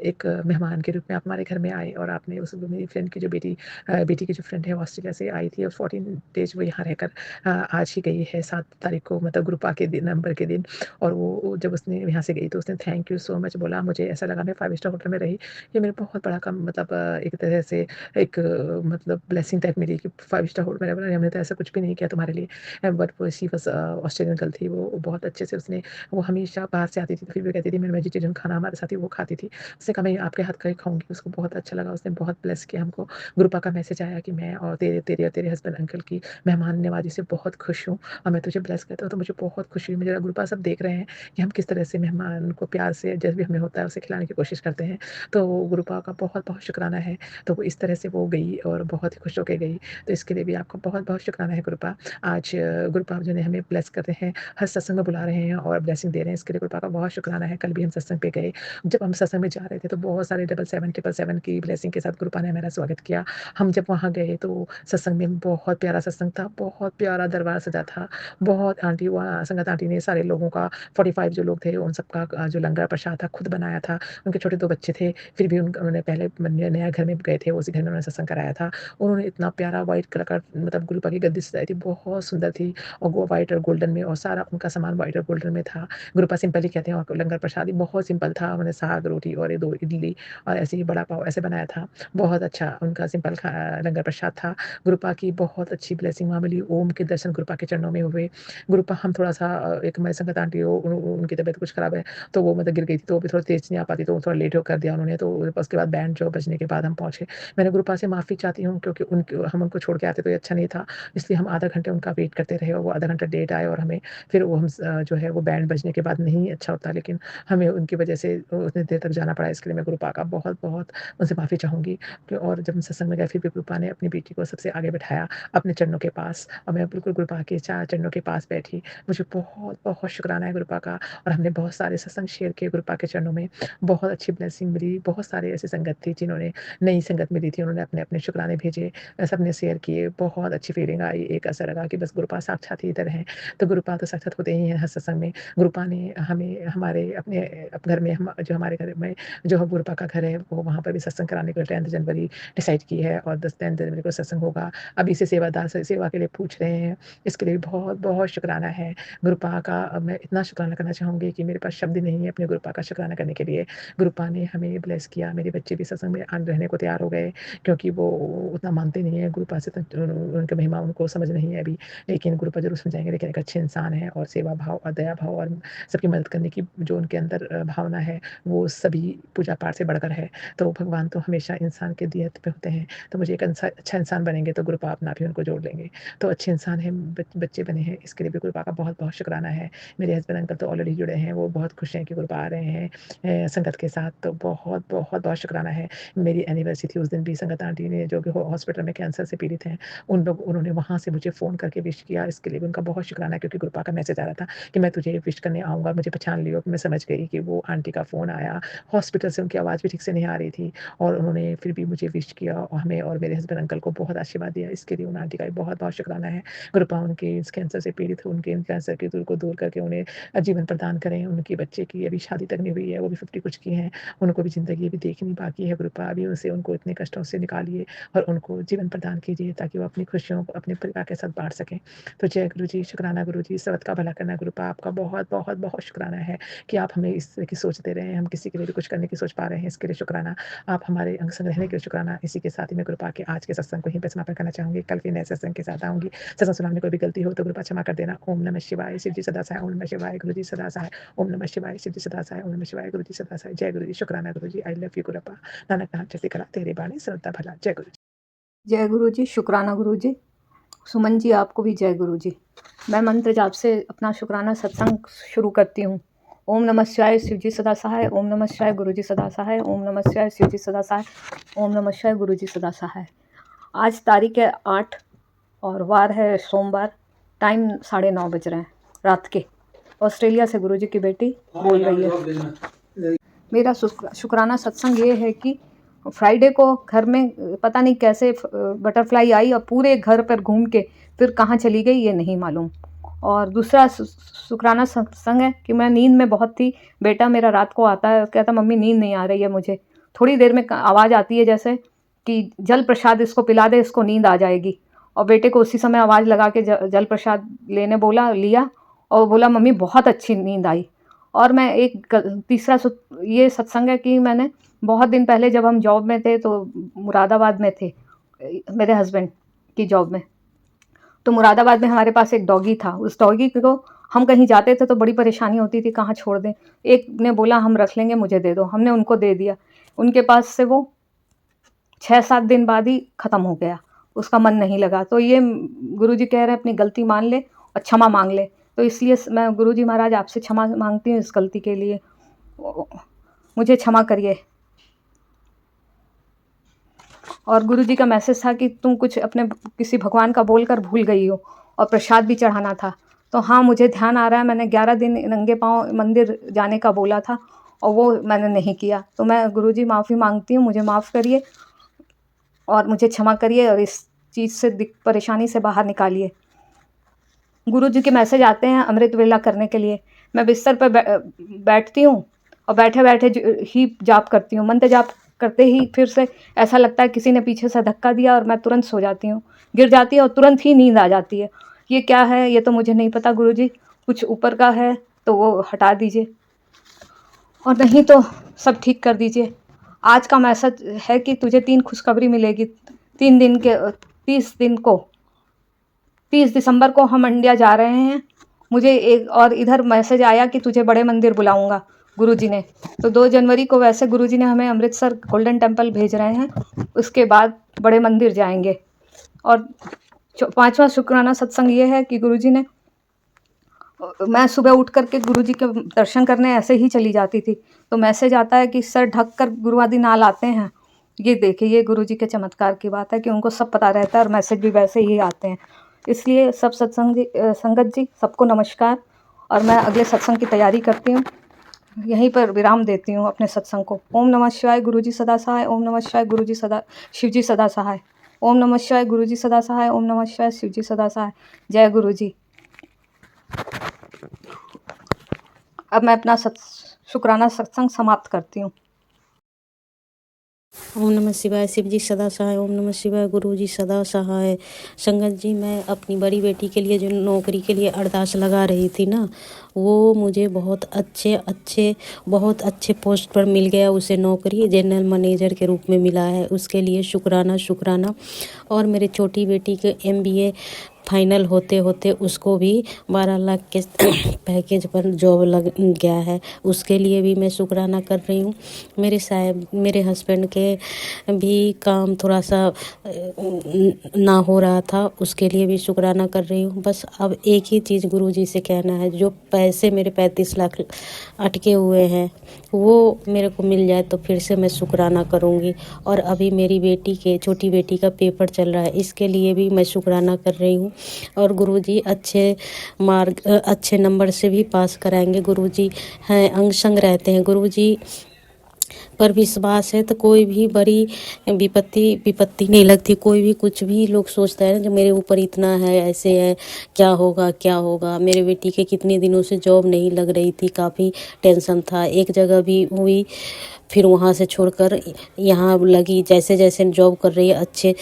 एक मेहमान के रूप में आप हमारे घर में आए और आपने उस मेरी फ्रेंड की जो बेटी की जो फ्रेंड है वो ऑस्ट्रेलिया से आई थी और 14 डेज वो यहाँ रहकर आज ही गई है 7 तारीख को, मतलब गुरुपा के दिन, नवंबर के दिन। और वो जब उसने यहाँ से गई तो उसने थैंक यू सो मच बोला। मुझे ऐसा लगा मैं 5 स्टार होटल में रही, ये मेरे बहुत बड़ा काम, मतलब एक तरह से एक मतलब ब्लेसिंग टाइप मिली कि 5 स्टार होटल में रहा। हमने तो ऐसा कुछ भी नहीं किया तुम्हारे लिए, बट वो शी वॉज ऑस्ट्रेलियन गर्ल थी। वो बहुत अच्छे से उसने, वो हमेशा बाहर से आती थी तो फिर भी कहती थी मैं वेजिटेरियन खाना हमारे साथ ही वो खाती थी। उसने कहा मैं आपके हाथ का ही खाऊंगी। उसको बहुत अच्छा लगा, उसने बहुत ब्लेस किया हमको। गुरुपा का मैसेज आया कि मैं और तेरे और तेरे हस्बैंड अंकल की मेहमान नवाजी से बहुत खुश हूँ और मैं तुझे ब्लेस करता हूँ। तो मुझे बहुत खुशी हुई। मुझे गुरुपा सब देख रहे हैं कि हम किस तरह से मेहमान को प्यार से जैसे भी हमें होता है उसे खिलाने की कोशिश करते हैं। तो गुरुपा का बहुत बहुत शुक्राना है। तो वो इस तरह से वो गई और बहुत ही खुश होकर गई, तो इसके लिए भी आपका बहुत बहुत शुक्राना है गुरुपा। आज गुरुपा जो है हमें ब्लेस कर रहे हैं, हर सत्संग में बुला रहे हैं और ब्लेसिंग दे रहे हैं, इसके लिए गुरुपा का बहुत शुक्राना है। कल भी हम सत्संग पे गए, जब हम सत्संग में जा रहे थे तो बहुत सारे 777 की ब्लेसिंग के साथ गुरुपा ने हमारा स्वागत किया। हम जब वहाँ गए तो सत्संग में बहुत प्यारा सत्संग था, बहुत प्यारा दरबार सजा था। बहुत आंटी, वहाँ संगत आंटी ने सारे लोगों का 45 जो लोग थे उन सबका जो लंगर प्रसाद था खुद बनाया था। उनके छोटे 2 बच्चे थे, फिर भी उन्होंने पहले नया घर में गए थे, उसी घर में उन्होंने सत्संग कराया था। उन्होंने इतना प्यारा व्हाइट कलर का, मतलब गुरुपा की गद्दी सजाई थी, बहुत सुंदर थी और वो व्हाइट और गोल्डन में, और सारा उनका सामान व्हाइट और गोल्डन में था। गुरुपा सिंपल ही कहते हैं और लंगर प्रसाद भी बहुत सिंपल था। उन्होंने साग रोटी और ये 2 इडली और ऐसे ही बड़ा पाव ऐसे बनाया था। बहुत अच्छा उनका सिंपल लंगर प्रसाद था। गुरुपा की बहुत अच्छी ब्लेसिंग वहाँ मिली। ओम के दर्शन गुरुपा के चरणों में हुए। गुरुपा हम थोड़ा सा एक हमारी संगत आंटी हो, उनकी तबीयत कुछ खराब है तो वो मतलब गिर गई थी, तो वो भी थोड़ा तेज नहीं आ पाती, तो थोड़ा लेट हो कर दिया उन्होंने। तो उसके बाद बैंड जो बजने के बाद हम पहुँचे। मैंने गुरुपा से माफ़ी चाहती हूँ क्योंकि हम उनको छोड़ के आते तो ये अच्छा नहीं था, इसलिए हम आधा घंटे उनका वेट करते रहे और वो आधा घंटा लेट आए और हमें फिर वो हम जो है वो बैंड बजने के बाद नहीं अच्छा होता, लेकिन हमें उनकी वजह से उतनी देर तक जाना पड़ा। इसके लिए मैं गुरुपा का बहुत बहुत उनसे माफ़ी चाहूँगी। और जब हम सत्संग में गए फिर भी गुरुपा ने अपनी बेटी को सबसे आगे बैठाया अपने चरणों के पास और मैं बिल्कुल गुरुपा के चरणों के पास बैठी। मुझे बहुत बहुत शुक्राना है गुरुपा का। और हमने बहुत सारे सत्संग शेयर किए गुरुपा के चरणों में, बहुत अच्छी ब्लेसिंग मिली। बहुत सारे ऐसे संगत थी जिन्होंने, नई संगत मिली थी, उन्होंने अपने अपने शुक्राने भेजे, सबने शेयर किए। बहुत अच्छी फीलिंग आई, एक ऐसा लगा कि बस गुरुपा साक्षात ही इधर हैं। तो गुरुपा तो साक्षात होते ही हैं हर सत्संग में। गुरुपा ने हमें हमारे अपने घर में, हम जो हमारे घर में जो गुरुपा का घर है वो वहाँ पर भी सत्संग कराने के लिए 10 जनवरी डिसाइड की है और 10 जनवरी को सत्संग होगा। अभी से सेवादार से सेवा के लिए पूछ रहे हैं, इसके लिए बहुत बहुत शुक्राना है गुरुपा का। मैं इतना शुक्राना करना चाहूँगी कि मेरे पास शब्द नहीं है अपने गुरुपा का शुक्राना करने के लिए। गुरुपा ने हमें ब्लेस किया, मेरे बच्चे भी सत्संग में रहने को तैयार हो गए क्योंकि वो उतना मानते नहीं है गुरुपा से, उनके महिमा उनको समझ नहीं है अभी, लेकिन गुरुपा जरूर समझाएंगे। लेकिन एक अच्छे इंसान है और सेवा भाव और दया भाव और सबकी मदद करने की जो उनके अंदर भावना है वो सभी पूजा पाठ से बढ़कर है। तो भगवान तो हमेशा इंसान के दियत पे होते हैं, तो मुझे एक अच्छा इंसान बनेंगे तो गुरुपा अपना भी उनको जोड़ लेंगे। तो अच्छे इंसान है, बच्चे बने हैं, इसके लिए भी गुरुपा का बहुत बहुत शुक्राना है। मेरे हस्बैंड अंकल तो ऑलरेडी जुड़े हैं, वो बहुत खुश हैं कि गुरुपा आ रहे हैं संगत के साथ, तो बहुत बहुत बहुत शुक्राना है। मेरी एनिवर्सरी थी उस दिन भी संगत आंटी ने, जो कि हॉस्पिटल में कैंसर से पीड़ित हैं, उन्होंने वहाँ से मुझे फ़ोन करके विश किया, इसके लिए भी उनका बहुत शुक्राना है, क्योंकि गुरुपा का मैसेज आ रहा था कि मैं तुझे विश करने आऊँगा, मुझे पहचान लियो। मैं समझ गई कि वो आंटी का फ़ोन आया, हॉस्पिटल से उनकी आवाज़ भी ठीक से नहीं आ रही थी और उन्होंने फिर भी मुझे विश किया और हमें और मेरे हस्बैंड अंकल को बहुत आशीर्वाद दिया। इसके लिए उन आंटी का भी बहुत-बहुत शुक्राना है। गुरुपा उनके इस कैंसर से पीड़ित हो, उनके कैंसर के दूर को दूर करके उन्हें जीवन प्रदान करें। उनकी बच्चे की अभी शादी तक नहीं हुई है, वो भी 50 कुछ की हैं, उनको भी ज़िंदगी अभी देखनी बाकी है। गुरुपा अभी उनको इतने कष्टों से निकालिए और उनको जीवन प्रदान कीजिए, ताकि वो अपनी खुशियों को अपने परिवार के साथ बाँट सकें। तो जय गुरु जी, शुक्राना गुरु जी, सबद का भला करना गुरुपा, आपका बहुत शुक्राना है कि आप हमें इस तरह की सोच दे रहे हैं, हम किसी के लिए भी कुछ करने की सोच पा रहे हैं, इसके लिए शुक्राना। आप हमारे अंग संग रहने के लिए शुक्राना। इसी के साथ ही मैं गुरुपा के आज के सत्संग को यहीं पे समापन करना चाहूँगी। कल फिर नए सत्संग के साथ आऊँगी। सत्संग सुनाने में कोई भी गलती हो तो गुरुपा क्षमा कर देना। ओम नमः शिवाय, शिव जी सदा सहाय। ओम नमः शिवाय, गुरु जी सदा सहाय। ओम नमः शिवाय, शिव जी सदा सहाय। ओम नमः शिवाय, गुरु जी सदा सहाय। जय गुरु जी, शुक्राना गुरु जी, आई लव यू गुरुपा। नानक नाम चढ़ती कला, तेरी बाणी सरलता भला। जय गुरु जी। जय गुरु जी, शुक्राना गुरु जी। सुमन जी, आपको भी जय गुरु जी। मैं मंत्र जाप से अपना शुक्राना सत्संग शुरू करती हूँ। ओम नमः शिवाय, शिव जी सदा सहाय। ओम नमः शिवाय, गुरु जी सदा सहाय। ओम नमः शिवाय, शिव जी सदा सहाय। ओम नमः शिवाय, गुरु जी सदा सहाय। आज तारीख है 8 और वार है सोमवार। टाइम 9:30 बज रहे हैं रात के। ऑस्ट्रेलिया से गुरु जी की बेटी बोल रही है। मेरा शुक्राना सत्संग ये है कि फ्राइडे को घर में पता नहीं कैसे बटरफ्लाई आई और पूरे घर पर घूम के फिर कहाँ चली गई ये नहीं मालूम। और दूसरा शुक्राना सत्संग है कि मैं नींद में बहुत थी। बेटा मेरा रात को आता है, कहता मम्मी नींद नहीं आ रही है मुझे। थोड़ी देर में आवाज़ आती है जैसे कि जल प्रसाद इसको पिला दे, इसको नींद आ जाएगी। और बेटे को उसी समय आवाज़ लगा के जल प्रसाद लेने लिया और बोला मम्मी बहुत अच्छी नींद आई। और मैं एक तीसरा ये सत्संग है कि मैंने बहुत दिन पहले जब हम जॉब में थे तो मुरादाबाद में थे, मेरे हस्बैंड की जॉब में, तो मुरादाबाद में हमारे पास एक डॉगी था। उस डॉगी को हम कहीं जाते थे तो बड़ी परेशानी होती थी, कहाँ छोड़ दें। एक ने बोला हम रख लेंगे, मुझे दे दो। हमने उनको दे दिया। उनके पास से वो 6-7 दिन बाद ही ख़त्म हो गया, उसका मन नहीं लगा। तो ये गुरुजी कह रहे हैं अपनी गलती मान ले और क्षमा मांग ले। तो इसलिए मैं गुरुजी महाराज आपसे क्षमा मांगती हूँ इस गलती के लिए, मुझे क्षमा करिए। और गुरुजी का मैसेज था कि तुम कुछ अपने किसी भगवान का बोलकर भूल गई हो और प्रसाद भी चढ़ाना था। तो हाँ, मुझे ध्यान आ रहा है, मैंने 11 दिन नंगे पाँव मंदिर जाने का बोला था और वो मैंने नहीं किया। तो मैं गुरुजी माफ़ी मांगती हूँ, मुझे माफ़ करिए और मुझे क्षमा करिए और इस चीज़ से परेशानी से बाहर निकालिए। गुरुजी के मैसेज आते हैं अमृत वेला करने के लिए। मैं बिस्तर पर बैठती हूँ और बैठे बैठे ही जाप करती हूँ। मंत्र जाप करते ही फिर से ऐसा लगता है किसी ने पीछे से धक्का दिया और मैं तुरंत सो जाती हूँ, गिर जाती है और तुरंत ही नींद आ जाती है। ये क्या है ये तो मुझे नहीं पता गुरुजी, कुछ ऊपर का है तो वो हटा दीजिए और नहीं तो सब ठीक कर दीजिए। आज का मैसेज है कि तुझे 3 खुशखबरी मिलेगी। 3 दिन के 30 दिसंबर को हम इंडिया जा रहे हैं। मुझे एक और इधर मैसेज आया कि तुझे बड़े मंदिर बुलाऊंगा गुरुजी ने। तो 2 जनवरी को वैसे गुरुजी ने हमें अमृतसर गोल्डन टेम्पल भेज रहे हैं, उसके बाद बड़े मंदिर जाएंगे। और 5वां शुक्राना सत्संग ये है कि गुरुजी ने, मैं सुबह उठ करके गुरुजी के दर्शन करने ऐसे ही चली जाती थी तो मैसेज आता है कि सर ढक कर गुरुवादी नाल आते हैं। ये देखिए, ये गुरुजी के चमत्कार की बात है कि उनको सब पता रहता है और मैसेज भी वैसे ही आते हैं। इसलिए सब संगत जी सबको नमस्कार। और मैं अगले सत्संग की तैयारी करती हूँ, यहीं पर विराम देती हूँ अपने सत्संग को। ओम नमः शिवाय, गुरुजी सदा सहाय। ओम नमः शिवाय, गुरुजी सदा शिवजी सदा सहाय। ओम नमः शिवाय, गुरुजी सदा सहाय। ओम नमः शिवाय, शिवजी सदा सहाय। जय गुरुजी। अब मैं अपना शुक्राना सत्संग समाप्त करती हूँ। ओम नमः शिवाय, शिव जी सदा सहाय। ओम नमः शिवाय, गुरु जी सदा सहाय। संगत जी, मैं अपनी बड़ी बेटी के लिए जो नौकरी के लिए अरदास लगा रही थी ना, वो मुझे बहुत अच्छे पोस्ट पर मिल गया। उसे नौकरी जनरल मैनेजर के रूप में मिला है, उसके लिए शुक्राना। और मेरे छोटी बेटी के MBA फाइनल होते होते उसको भी 12 लाख के पैकेज पर जॉब लग गया है। उसके लिए भी मैं शुक्राना कर रही हूँ। मेरे हस्बैंड के भी काम थोड़ा सा ना हो रहा था, उसके लिए भी शुक्राना कर रही हूँ। बस अब एक ही चीज़ गुरुजी से कहना है, जो पैसे मेरे 35 लाख अटके हुए हैं वो मेरे को मिल जाए तो फिर से मैं शुक्राना करूँगी। और अभी मेरी छोटी बेटी का पेपर चल रहा है, इसके लिए भी मैं शुक्राना कर रही हूँ। और गुरुजी अच्छे नंबर से भी पास कराएंगे। गुरुजी हैं, अंग संग रहते हैं। गुरुजी पर विश्वास है तो कोई भी बड़ी विपत्ति नहीं लगती। कोई भी कुछ भी लोग सोचता है ना, जो मेरे ऊपर इतना है, ऐसे है, क्या होगा। मेरे बेटी के कितने दिनों से जॉब नहीं लग रही थी, काफ़ी टेंशन था। एक जगह भी हुई, फिर वहाँ से छोड़कर यहाँ लगी। जैसे जैसे जॉब कर रही है, अच्छे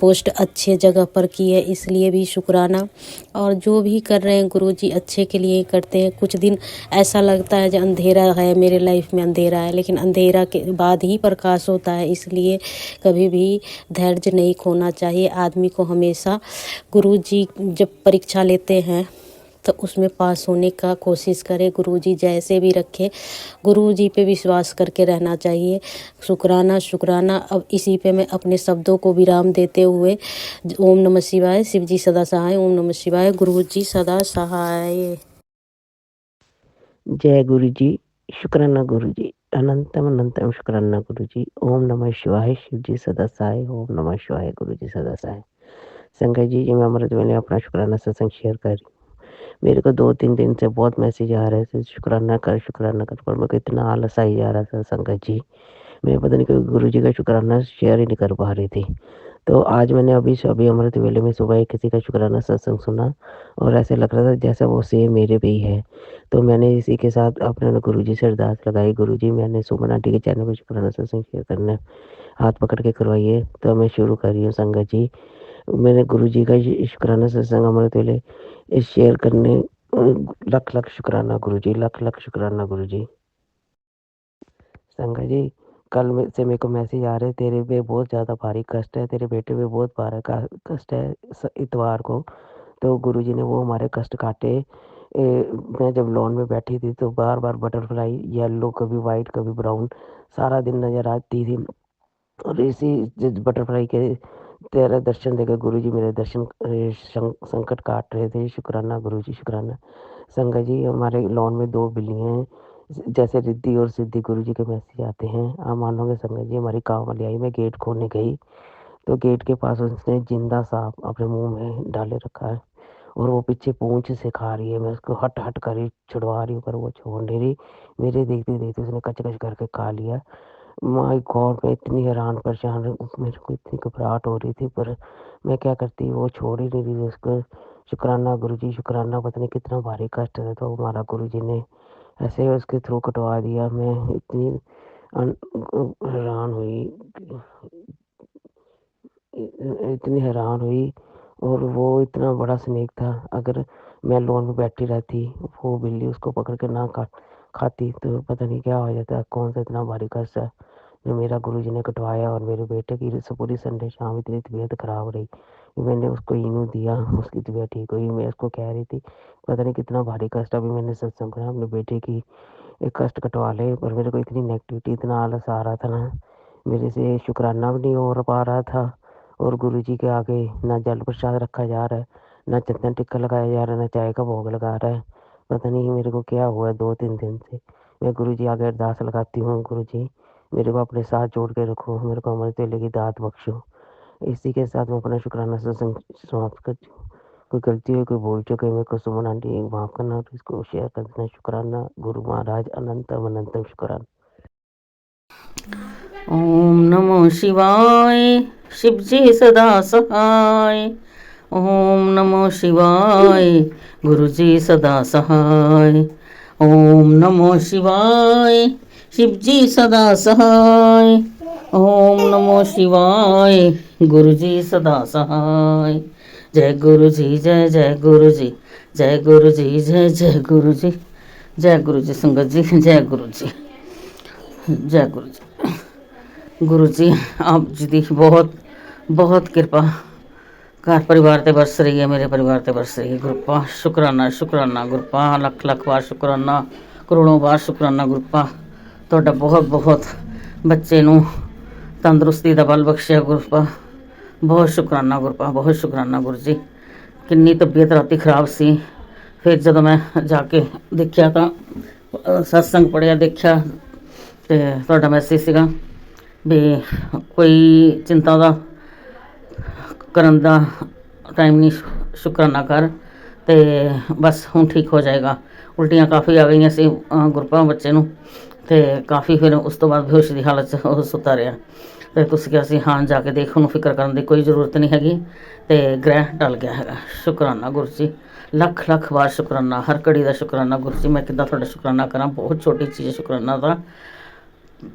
पोस्ट अच्छे जगह पर की है, इसलिए भी शुक्राना। और जो भी कर रहे हैं गुरुजी अच्छे के लिए ही करते हैं। कुछ दिन ऐसा लगता है जो अंधेरा है, मेरे लाइफ में अंधेरा है, लेकिन अंधेरा के बाद ही प्रकाश होता है। इसलिए कभी भी धैर्य नहीं खोना चाहिए आदमी को। हमेशा गुरुजी जब परीक्षा लेते हैं तो उसमें पास होने का कोशिश करे। गुरुजी जैसे भी रखे, गुरुजी पे विश्वास करके रहना चाहिए। शुक्राना। अब इसी पे मैं अपने शब्दों को विराम देते हुए ओम नमः शिवाय, शिव जी सदा सहाय। ओम नमः शिवाय, गुरुजी सदा सहाय। जय गुरु जी, शुक्राना गुरु जी, अनंतम शुक्राना गुरु जी। ओम नमः शिवाय, शिव जी सदा सहाय। ओम नमः शिवाय, गुरु जी सदा सहाय। संगत जी, मैं अमृत वेले अपना शुक्राना सत्संग शेयर कर रही हूँ। मेरे को 2-3 दिन से बहुत मैसेज आ रहे थे, शुक्राना कर, पर मेरे को इतना आलस आई जा रहा था संगत जी, मैं पता नहीं क्यों गुरु जी का शुक्राना शेयर ही नहीं कर पा रही थी। तो आज मैंने अभी अमृत वेले में सुबह किसी का शुक्राना सत्संग सुना और ऐसे लग रहा था जैसा वो सेम मेरे पे ही है। तो मैंने इसी के साथ अपने गुरुजी से अरदास लगाई, गुरुजी मैंने सुमन आंटी के चैनल पर शुक्राना सत्संग शेयर करना है, हाथ पकड़ के करवाइए। तो मैं शुरू कर रही हूँ संगत जी। मैंने गुरुजी का शुक्राना सत्संग अमृत वेले शेयर करने लख शुक्राना गुरुजी, लख शुक्राना गुरुजी। संगत जी, कल से मेरे को मैसेज आ रहे, तेरे पे बहुत ज़्यादा भारी कष्ट है, तेरे बेटे पे बहुत भारी कष्ट है इतवार को। तो गुरुजी ने वो हमारे कष्ट काटे। मैं जब लॉन में बैठी थी तो बार बटरफ्लाई येलो, कभी वाइट, कभी ब्राउन सारा दिन नज़र आती थी। और इसी बटरफ्लाई के तेरा दर्शन देकर गुरुजी मेरे संकट काट रहे थे। शुक्राना गुरुजी, शुक्राना। संगत जी, हमारे लॉन में 2 बिल्लियाँ हैं, जैसे रिद्धि और सिद्धि गुरुजी के मैसेज आते हैं। आप मानोगे संगत जी, हमारी काम वाली आई, मैं गेट खोलने गई तो गेट के पास उसने जिंदा सांप अपने मुंह में डाले रखा है और वो पीछे पूंछ से खा रही है। मैं उसको हट कर ही छुड़वा रही हूँ पर वो छोड़ नहीं रही। मेरे देखते उसने कच करके खा लिया। माय गॉड, मैं इतनी हैरान परेशान, मेरे को इतनी घबराहट हो रही थी, पर मैं क्या करती, वो छोड़ ही नहीं रही उसको। शुक्राना गुरुजी, शुक्राना। पता नहीं कितना भारी कष्ट है तो हमारा गुरुजी ने ऐसे उसके थ्रू कटवा दिया। मैं इतनी हैरान हुई और वो इतना बड़ा स्नेक था। अगर मैं लॉन में बैठी रहती, वो बिल्ली उसको पकड़ के ना खाती तो पता नहीं क्या हो जाता। कौन सा इतना भारी कष्ट है जो मेरा गुरुजी ने कटवाया। और मेरे बेटे की पूरी संडे शाम इतनी तबीयत खराब रही, मैंने उसको इनू दिया, उसकी तबीयत ठीक हुई। मैं उसको कह रही थी पता नहीं कितना भारी कष्ट। अभी मैंने सत्संग करा, अपने बेटे की एक कष्ट कटवा ले, पर मेरे को इतनी नेगेटिविटी, इतना आलस आ रहा था ना, मेरे से शुक्राना भी नहीं हो पा रहा था। और गुरुजी के आगे ना जल प्रसाद रखा जा रहा है, ना चंदन टिक्का लगाया जा रहा है, ना चाय का भोग लगा रहा है। पता नहीं मेरे को क्या हुआ है 2-3 दिन से। मैं गुरुजी आगे अरदास लगाती हूँ, गुरुजी मेरे को अपने साथ जोड़ के रखो, मेरे को अमृत वेले की दात बख्शो। इसी के साथ मैं अपना शुक्राना सत्संग समाप्त करती हूँ। कोई गलती हो, कोई भूल चुके, मेरे को सुमन आंटी माफ़ करना और इसको शेयर कर देना। शुक्राना गुरु महाराज, अनंतम शुक्राना। ओम नमो शिवाय, शिव जी सदा सहाय। ओम नमो शिवाय, गुरु जी सदा सहाय। ओम नमो शिवाय, शिव जी सदा सहाय। ओम नमो शिवाय, गुरु जी सदा सहाय। जय गुरु जी, जय जय गुरु जी, जय गुरु जी, जय जय गुरु जी, जय गुरु जी। संगत जी, जय गुरु जी, जय गुरु जी। गुरु जी आप जी दी बहुत बहुत कृपा, घर परिवार ते बरस रही है, मेरे परिवार ते बरस रही है। गुरपा शुकराना शुकराना गुरपा, लख लख बार शुकराना, करोड़ों बार शुकराना गुरपा। तुहाडा बहुत बहुत बच्चे नूं तंदुरुस्ती दा बल बख्शिया गुरपा। बहुत शुकराना गुरपा, बहुत शुकराना गुरु जी। किन्नी तबीयत राती खराब सी, फिर जदों मैं जाके देखिया तां सत्संग पढ़िया, देखिया ते तुहाडा मैसेज सीगा भी कोई चिंता दा करन दा टाइम नहीं, शुकराना कर ते बस हुण ठीक हो जाएगा। उल्टियां काफ़ी आ गई सी गुरपा बच्चे नूं ते काफ़ी, फिर उस तो बाद बेहोशी की हालत च ओह सुता रहा। तो तुसीं कहा सी हाँ जाके देख, उन्होंने फिक्र करने की कोई ज़रूरत नहीं हैगी ते ग्रह टल गया है। शुकराना गुरु जी, लख लख बार शुकराना, हर घड़ी का शुकराना गुरु जी। मैं किद्दां तुहाडा शुकराना करा, बहुत छोटी चीज़ है शुकराना दा।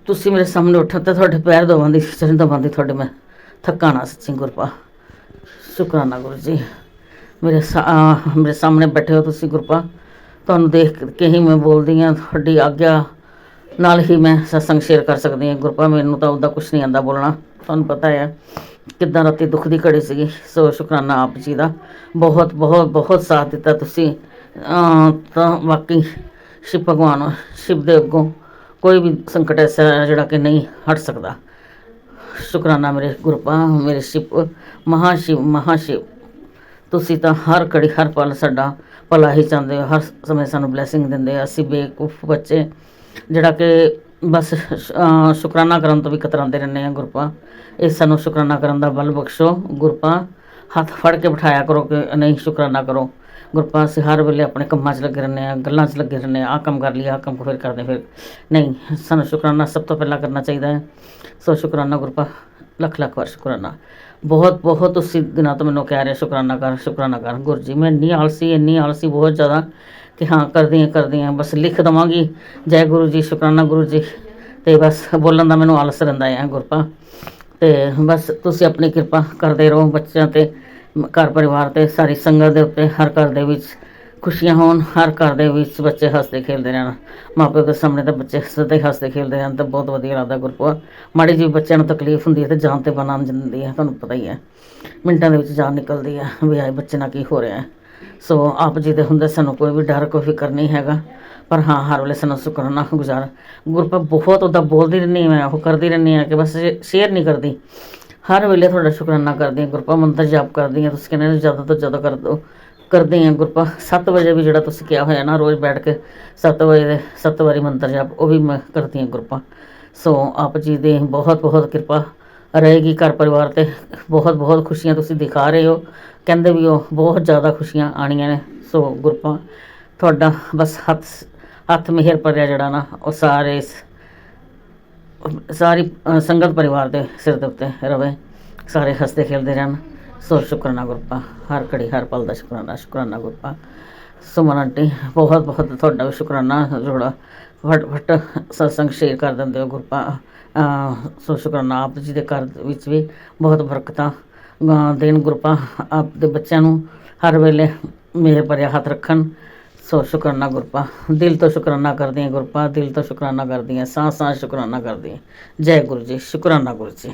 तुसीं मेरे सामने उठन ते तुहाडे पैर दबांदी, चरण दबांदी तुहाडे मैं थक्का ना सच्ची गुरपा। शुकराना गुरु जी, मेरे सामने बैठे हो तुसीं गुरपा, तुहानूं देख के ही मैं बोलदी हाँ, तुहाडी आग्या नाल ही मैं सत्संग शेयर कर सकती हाँ गुरपा। मैनूं तां उदा कुछ नहीं आंदा बोलना, तुहानूं पता है किद्दां राती दुख दी घड़ी सीगी। सो शुकराना आप जी दा, बहुत बहुत बहुत साथ दिता तुसीं। तां वाकई शिव भगवान, शिव दे अग्गों कोई भी संकट ऐसा है जिहड़ा कि नहीं हट सकदा। शुकराना मेरे गुरपा, मेरे शिव, महाशिव महाशिव। तुसीं तां हर घड़ी हर पल साडा भला ही चाहते हो, हर समय सानूं ब्लैसिंग दिंदे। असीं बेवकूफ बच्चे जिहड़ा कि बस शुकराना करन तो भी कतरांदे रहने हैं गुरपा। ये सानूं शुकराना करन दा बल बख्शो गुरपा। हत्थ फड़ के बिठाया करो कि नहीं शुकराना करो गुरपा। असीं हर वेले अपने कम्मां 'च लगे रहने हैं, गल्लां 'च लगे रहने, आ कम कर लिया, आ कम फिर करदे, फिर नहीं, सानूं शुकराना सब तो पहला करना चाहिए है। सो शुकराना गुरपा, लख लख बार शुकराना। बहुत बहुत उसी दिनों तो मैनूं कह रहे शुकराना कर गुरु जी। मैं इन्नी आलसी बहुत ज़्यादा कि हाँ करदी हाँ, बस लिख देवांगी जय गुरु जी, शुकराना गुरु जी, तो बस बोलन का मैनूं आलस रहिंदा है गुरपा। तो बस तुसीं अपनी किरपा करते रहो बच्चों ते, घर परिवार ते, सारी संगत दे उत्ते। हर घर दे विच खुशियां होण, हर घर दे विच बच्चे हसते खेलते रहन, माँ प्यो के सामने तो बच्चे सदा हसते खेलते रहन, तो बहुत वधिया लगदा गुरपा। माड़ी जी बच्चों को तकलीफ हुंदी है तो जान ते बना जांदी है, तुहानूं पता ही है, मिंटां दे विच जान निकलदी है भी आए बच्चे नाल की हो रहा है। सो आप जी दे हुंदे सानूं कोई भी डर कोई फिक्र नहीं हैगा, पर हाँ हर वेले सानूं शुकराना गुजार गुरपा। बहुत उदा बोलदी रहनी, मैं वो करदी रहनी है कि बस शेयर नहीं करदी, हर वेले तुहाडा शुकराना करदी हाँ गुरपा। मंत्र जाप करदी हाँ, तुसीं कहंदे ज़्यादा तो ज़्यादा कर दो, करदी हाँ गुरपा। 7 बजे भी जिहड़ा तुसीं किहा होया ना, रोज़ बैठ के 7 बजे 7 वारी मंत्र जाप, वो भी मैं करदी हाँ गुरपा। सो आप जी दी बहुत बहुत किरपा रहेगी घर परिवार ते। बहुत बहुत खुशियां तुसीं दिखा रहे हो, कहंदे भी हो बहुत ज़्यादा खुशियां आनियां ने। सो गुरपा तुहाडा बस हत्थ मेहर भरिया जिहड़ा ना, वो सारी संगत परिवार के सिर दे उत्ते रवे, सारे हसते खेलते रहन। सो शुकराना गुरपा, हर घड़ी हर पल का शुकराना गुरपा। सुमन आंटी बहुत बहुत तुहाडा भी शुकराना, जोड़ा फट सत्संग शेयर कर देंदे हो गुरपा। सो शुकराना आप जी के घर विच भी बहुत बरकतां देन गुरपा। आप दे बच्चों नूं हर वेले मेरे भरिया हथ रखन। सो शुकराना गुरपा, दिल तो शुकराना करदी हैं गुरपा, दिल तो शुकराना करदी हैं, सांस शुकराना करदी हैं। जय गुरु जी, शुकराना गुरु जी।